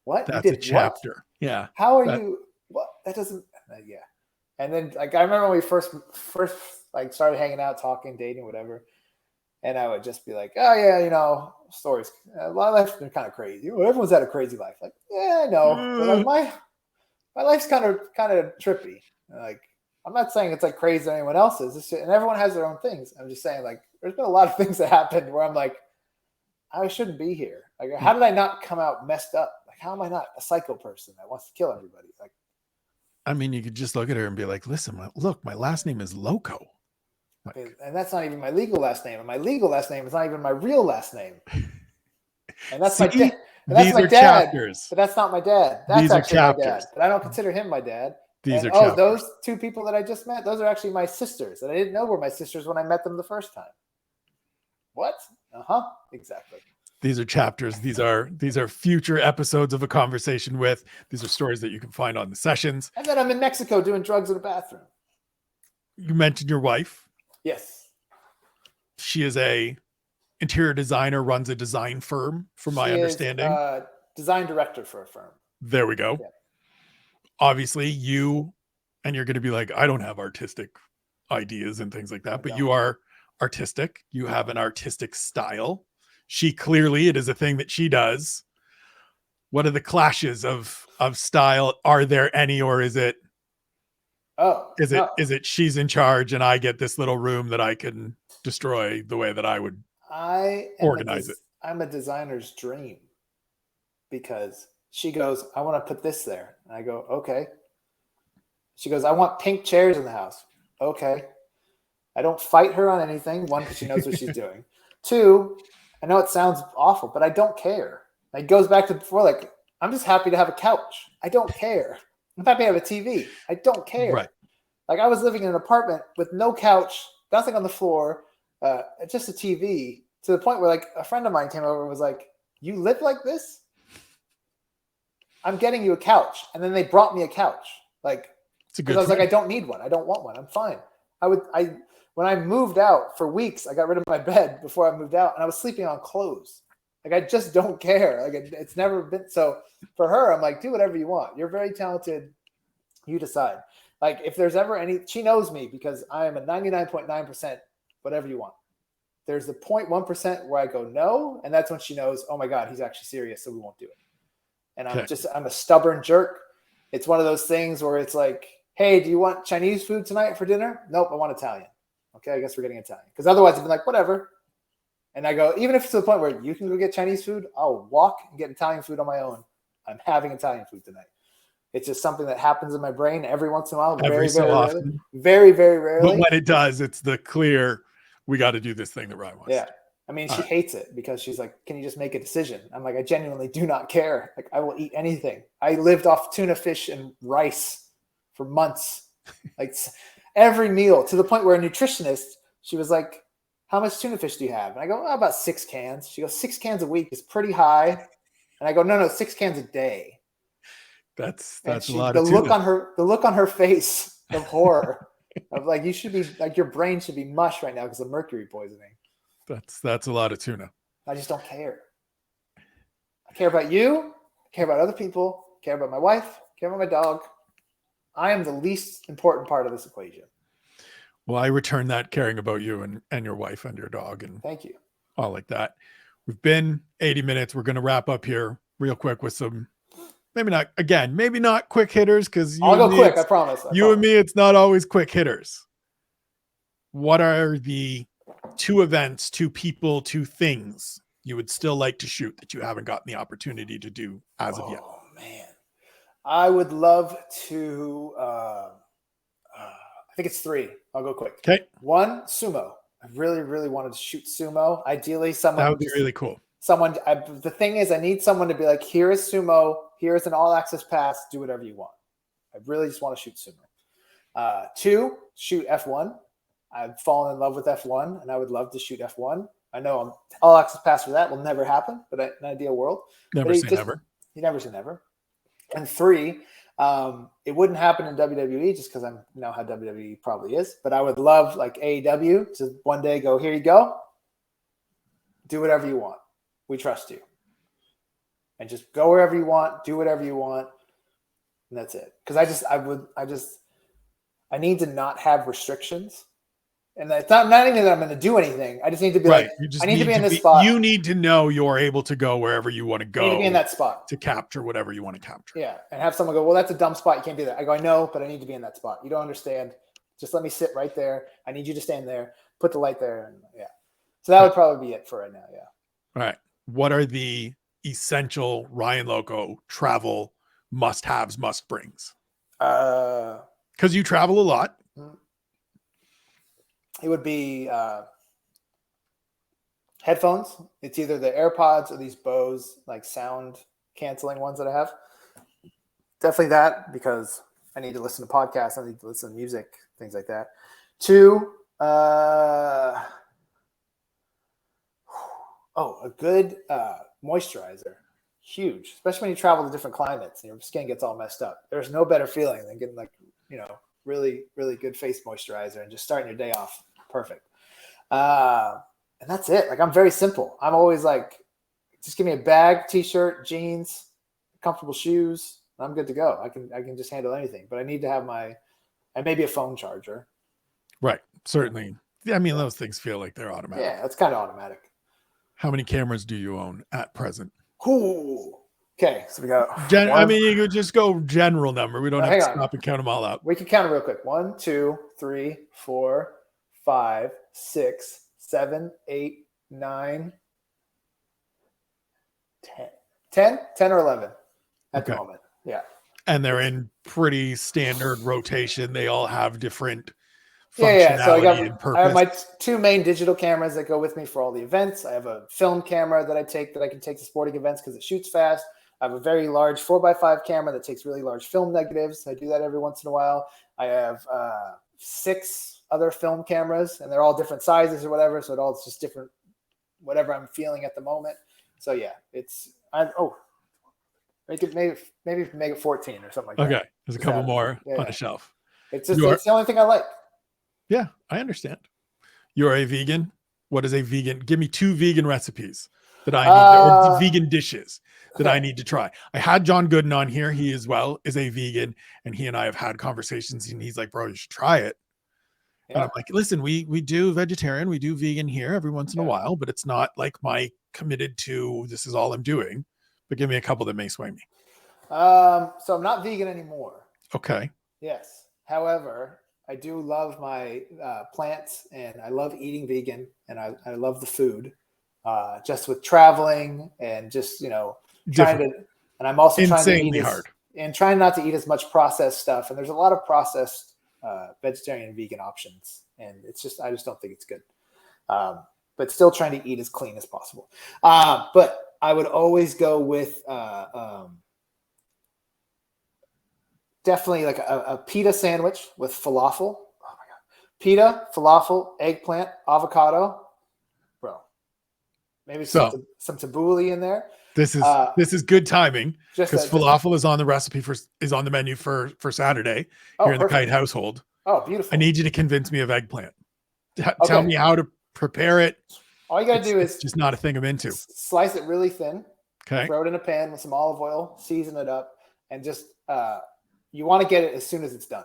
what?
That's a chapter. What? Yeah.
How are you? What? That doesn't. Yeah. And then like I remember when we first like started hanging out, talking, dating, whatever. And I would just be like, oh yeah, stories. A lot of life's been kind of crazy. Everyone's had a crazy life. Like, yeah, I know. But like my life's kind of trippy. Like I'm not saying it's like crazy than anyone else's. And everyone has their own things. I'm just saying like there's been a lot of things that happened where I'm like, I shouldn't be here. Like, how did I not come out messed up? Like, how am I not a psycho person that wants to kill everybody? Like,
I mean, you could just look at her and be like, listen, look, my last name is Loco.
Like, and that's not even my legal last name. And my legal last name is not even my real last name. And that's my dad. That's my dad. Chapters. But that's not my dad. That's actually my dad. But I don't consider him my dad.
These are chapters.
Those two people that I just met, those are actually my sisters. And I didn't know were my sisters when I met them the first time. What? Exactly.
These are chapters. These are future episodes of A Conversation With. These are stories that you can find on the sessions.
And then I'm in Mexico doing drugs in a bathroom.
You mentioned your wife.
Yes.
She is a interior designer, runs a design firm, from my understanding.
Design director for a firm.
There we go. Yeah. Obviously, you're going to be like, I don't have artistic ideas and things like that, but you are artistic. You have an artistic style. It is a thing that she does. What are the clashes of style? Are there any, or is it she's in charge and I get this little room that I can destroy the way that I would organize it?
I'm a designer's dream because she goes, I want to put this there. And I go, okay. She goes, I want pink chairs in the house. Okay. I don't fight her on anything. One, because she knows what she's doing. Two, I know it sounds awful, but I don't care. It goes back to before, like, I'm just happy to have a couch. I don't care. I'm happy to have a TV. I don't care.
Right.
Like I was living in an apartment with no couch, nothing on the floor, just a TV, to the point where like a friend of mine came over and was like, you live like this? I'm getting you a couch. And then they brought me a couch. Like, because I was like, I don't need one. I don't want one. I'm fine. When I moved out for weeks, I got rid of my bed before I moved out and I was sleeping on clothes. Like, I just don't care. Like it's never been. So for her, I'm like, do whatever you want. You're very talented. You decide. Like if there's ever she knows me because I am a 99.9% whatever you want. There's the 0.1% where I go no. And that's when she knows, oh my God, he's actually serious. So we won't do it. And I'm a stubborn jerk. It's one of those things where it's like, hey, do you want Chinese food tonight for dinner? Nope, I want Italian. Okay, I guess we're getting Italian. Because otherwise, I'd be like, whatever. And I go, even if it's to the point where you can go get Chinese food, I'll walk and get Italian food on my own. I'm having Italian food tonight. It's just something that happens in my brain every once in a while. Very, very rarely. Very, very rarely.
But when it does, it's the clear, we got to do this thing that Ryan wants.
Yeah. I mean, she hates it because she's like, can you just make a decision? I'm like, I genuinely do not care. Like, I will eat anything. I lived off tuna fish and rice for months. Like every meal, to the point where a nutritionist, she was like, how much tuna fish do you have? And I go, about 6 cans. She goes, 6 cans a week is pretty high. And I go, no, 6 cans a day.
That's a lot of tuna.
The look on her face of horror of like, you should be like, your brain should be mush right now because of mercury poisoning.
That's a lot of tuna.
I just don't care. I care about you. I care about other people. I care about my wife. I care about my dog. I am the least important part of this equation.
Well, I return that caring about you and your wife and your dog and
thank you.
All like that. We've been 80 minutes. We're going to wrap up here real quick with some, maybe not quick hitters because
I'll go quick. I promise.
And me, it's not always quick hitters. What are the 2 events, 2 people, 2 things you would still like to shoot that you haven't gotten the opportunity to do as of yet.
Oh man, I would love to. I think it's 3. I'll go quick.
Okay.
1, sumo. I really, really wanted to shoot sumo. Ideally, someone
That would be really cool.
The thing is, I need someone to be like, here is sumo. Here is an all-access pass. Do whatever you want. I really just want to shoot sumo. 2, shoot F1. I've fallen in love with F1, and I would love to shoot F1. I know I'm all-access pass for that will never happen, but in an ideal world.
Never say never.
You never say never. And 3, it wouldn't happen in WWE just because I know how WWE probably is, but I would love like AEW to one day go, here you go. Do whatever you want. We trust you. And just go wherever you want, do whatever you want. And that's it. Because I need to not have restrictions. And it's not even that I'm going to do anything. I just need to be like, I need to be in this spot.
You need to know you're able to go wherever you want to go.
I need to be in that spot
to capture whatever you want to capture.
Yeah. And have someone go, well, that's a dumb spot. You can't do that. I go, I know, but I need to be in that spot. You don't understand. Just let me sit right there. I need you to stand there. Put the light there. And yeah. So that would probably be it for right now. Yeah.
All right. What are the essential Ryan Loco travel must-haves, must-brings? Because you travel a lot.
It would be headphones. It's either the AirPods or these Bose like sound canceling ones that I have. Definitely that, because I need to listen to podcasts. I need to listen to music, things like that. 2, a good moisturizer. Huge, especially when you travel to different climates and your skin gets all messed up. There's no better feeling than getting really, really good face moisturizer and just starting your day off perfect. And that's it. Like, I'm very simple. I'm always like, just give me a bag, t-shirt, jeans, comfortable shoes. I'm good to go. I can just handle anything, but I need to have and maybe a phone charger.
Right. Certainly. I mean, those things feel like they're automatic.
Yeah, it's kind of automatic.
How many cameras do you own at present?
Ooh. Okay, so we got.
I mean, you could just go general number. We don't have to stop and count them all out.
We can count it real quick. 1, 2, 3, 4, 5, 6, 7, 8, 9, 10 or 11 at the moment. Yeah.
And they're in pretty standard rotation. They all have different
functionality
and purpose.
I have my 2 main digital cameras that go with me for all the events. I have a film camera that I can take to sporting events because it shoots fast. I have a very large 4x5 camera that takes really large film negatives. I do that every once in a while. I have 6 other film cameras, and they're all different sizes or whatever. So it's just different, whatever I'm feeling at the moment. So yeah, maybe make it 14 or something like that.
Okay, there's a couple more on the shelf.
It's the only thing I like.
Yeah, I understand. You're a vegan. What is a vegan? Give me 2 vegan recipes that I need, or vegan dishes that I need to try. I had John Gooden on here. He as well is a vegan, and he and I have had conversations, and he's like, bro, you should try it. Yeah. And I'm like, listen, we do vegetarian, we do vegan here every once in a while, but it's not like my committed to, this is all I'm doing. But give me a couple that may sway me.
So I'm not vegan anymore.
Okay.
Yes. However, I do love my plants, and I love eating vegan, and I love the food. Just with traveling and just, trying to, and I'm also
insanely hard
and trying not to eat as much processed stuff. And there's a lot of processed vegetarian and vegan options, and I just don't think it's good. But still trying to eat as clean as possible. But I would always go with definitely like a pita sandwich with falafel. Oh my God. Pita, falafel, eggplant, avocado. Bro. Maybe some tabbouleh in there.
This is good timing because falafel is on the menu for Saturday here in the Kite household.
Oh, beautiful.
I need you to convince me of eggplant. Tell me how to prepare it.
All you got to do is
just not a thing I'm into.
Slice it really thin.
Okay.
Throw it in a pan with some olive oil, season it up, and just you want to get it as soon as it's done.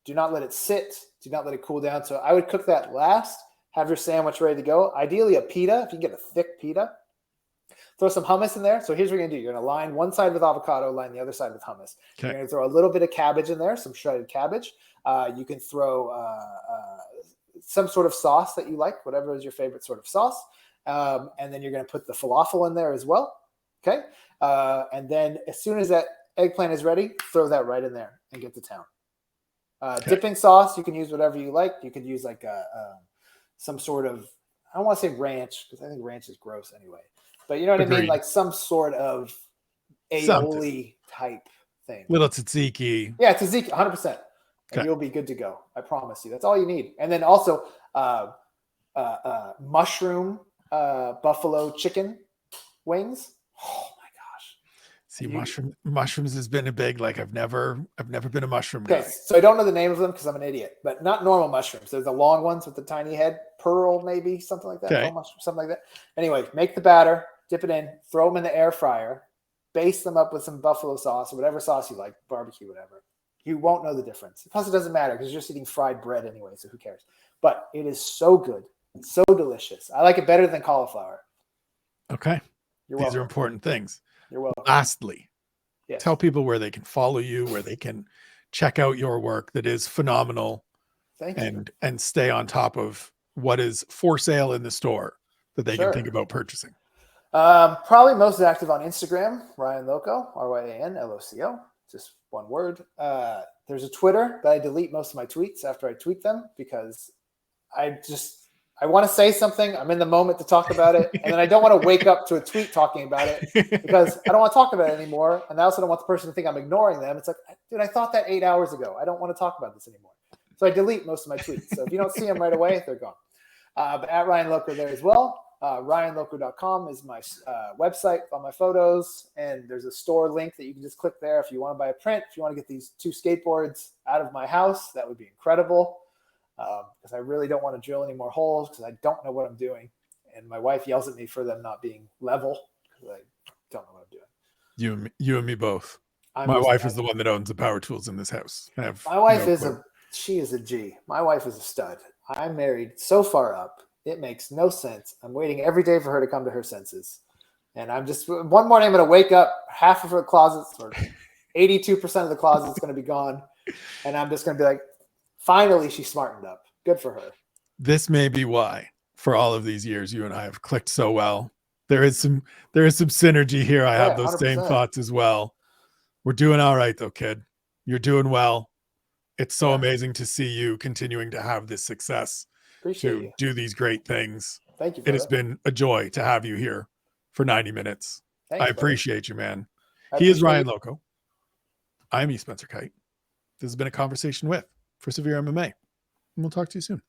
Do not let it sit. Do not let it cool down. So I would cook that last. Have your sandwich ready to go. Ideally a pita, if you can get a thick pita. Throw some hummus in there. So here's what you're going to do. You're going to line one side with avocado, line the other side with hummus. Okay. You're going to throw a little bit of cabbage in there, some shredded cabbage. You can throw some sort of sauce that you like, whatever is your favorite sort of sauce. And then you're going to put the falafel in there as well. Okay. And then as soon as that eggplant is ready, throw that right in there and get to town. Dipping sauce, you can use whatever you like. You could use like some sort of, I don't want to say ranch because I think ranch is gross anyway. But you know what I mean? Like some sort of aioli type thing.
Little tzatziki.
Yeah, tzatziki, 100%. And you'll be good to go. I promise you. That's all you need. And then also mushroom buffalo chicken wings. Oh my gosh.
See, mushrooms has been a big, like I've never been a mushroom guy.
Okay, so I don't know the name of them because I'm an idiot, but not normal mushrooms. There's the long ones with the tiny head, pearl maybe, something like that.
Okay.
Pearl mushroom, something like that. Anyway, make the batter, dip it in, throw them in the air fryer, baste them up with some buffalo sauce or whatever sauce you like, barbecue, whatever. You won't know the difference. Plus, it doesn't matter because you're just eating fried bread anyway, so who cares? But it is so good, so delicious. I like it better than cauliflower.
Okay.
You're
These
welcome.
are important things.
You're welcome.
Lastly,
yes.
Tell people where they can follow you, where they can check out your work that is phenomenal.
Thank you.
And stay on top of what is for sale in the store that they can think about purchasing.
Probably most active on Instagram, Ryan Loco, RyanLoco, just one word. There's a Twitter that I delete most of my tweets after I tweet them because I want to say something. I'm in the moment to talk about it. And then I don't want to wake up to a tweet talking about it because I don't want to talk about it anymore. And I also don't want the person to think I'm ignoring them. It's like, dude, I thought that 8 hours ago. I don't want to talk about this anymore. So I delete most of my tweets. So if you don't see them right away, they're gone. But at Ryan Loco there as well. RyanLoco.com is my website with all my photos. And there's a store link that you can just click there if you want to buy a print. If you want to get these 2 skateboards out of my house, that would be incredible. Because I really don't want to drill any more holes because I don't know what I'm doing. And my wife yells at me for them not being level because I don't know what I'm doing.
You and me both. My wife is the one that owns the power tools in this house.
My wife she is a G. My wife is a stud. I'm married so far up. It makes no sense. I'm waiting every day for her to come to her senses. And I'm just, one morning I'm going to wake up, half of her closets or 82% of the closet's going to be gone. And I'm just going to be like, finally, she smartened up. Good for her.
This may be why, for all of these years, you and I have clicked so well. There is some synergy here. I have those 100%. Same thoughts as well. We're doing all right, though, kid. You're doing well. It's so amazing to see you continuing to have this success.
Appreciate you.
Do these great things.
Thank you.
It has been a joy to have you here for 90 minutes.
Thanks,
I appreciate you, man. He is Ryan Loco. I'm Spencer Kite. This has been a conversation with for SevereMMA. And we'll talk to you soon.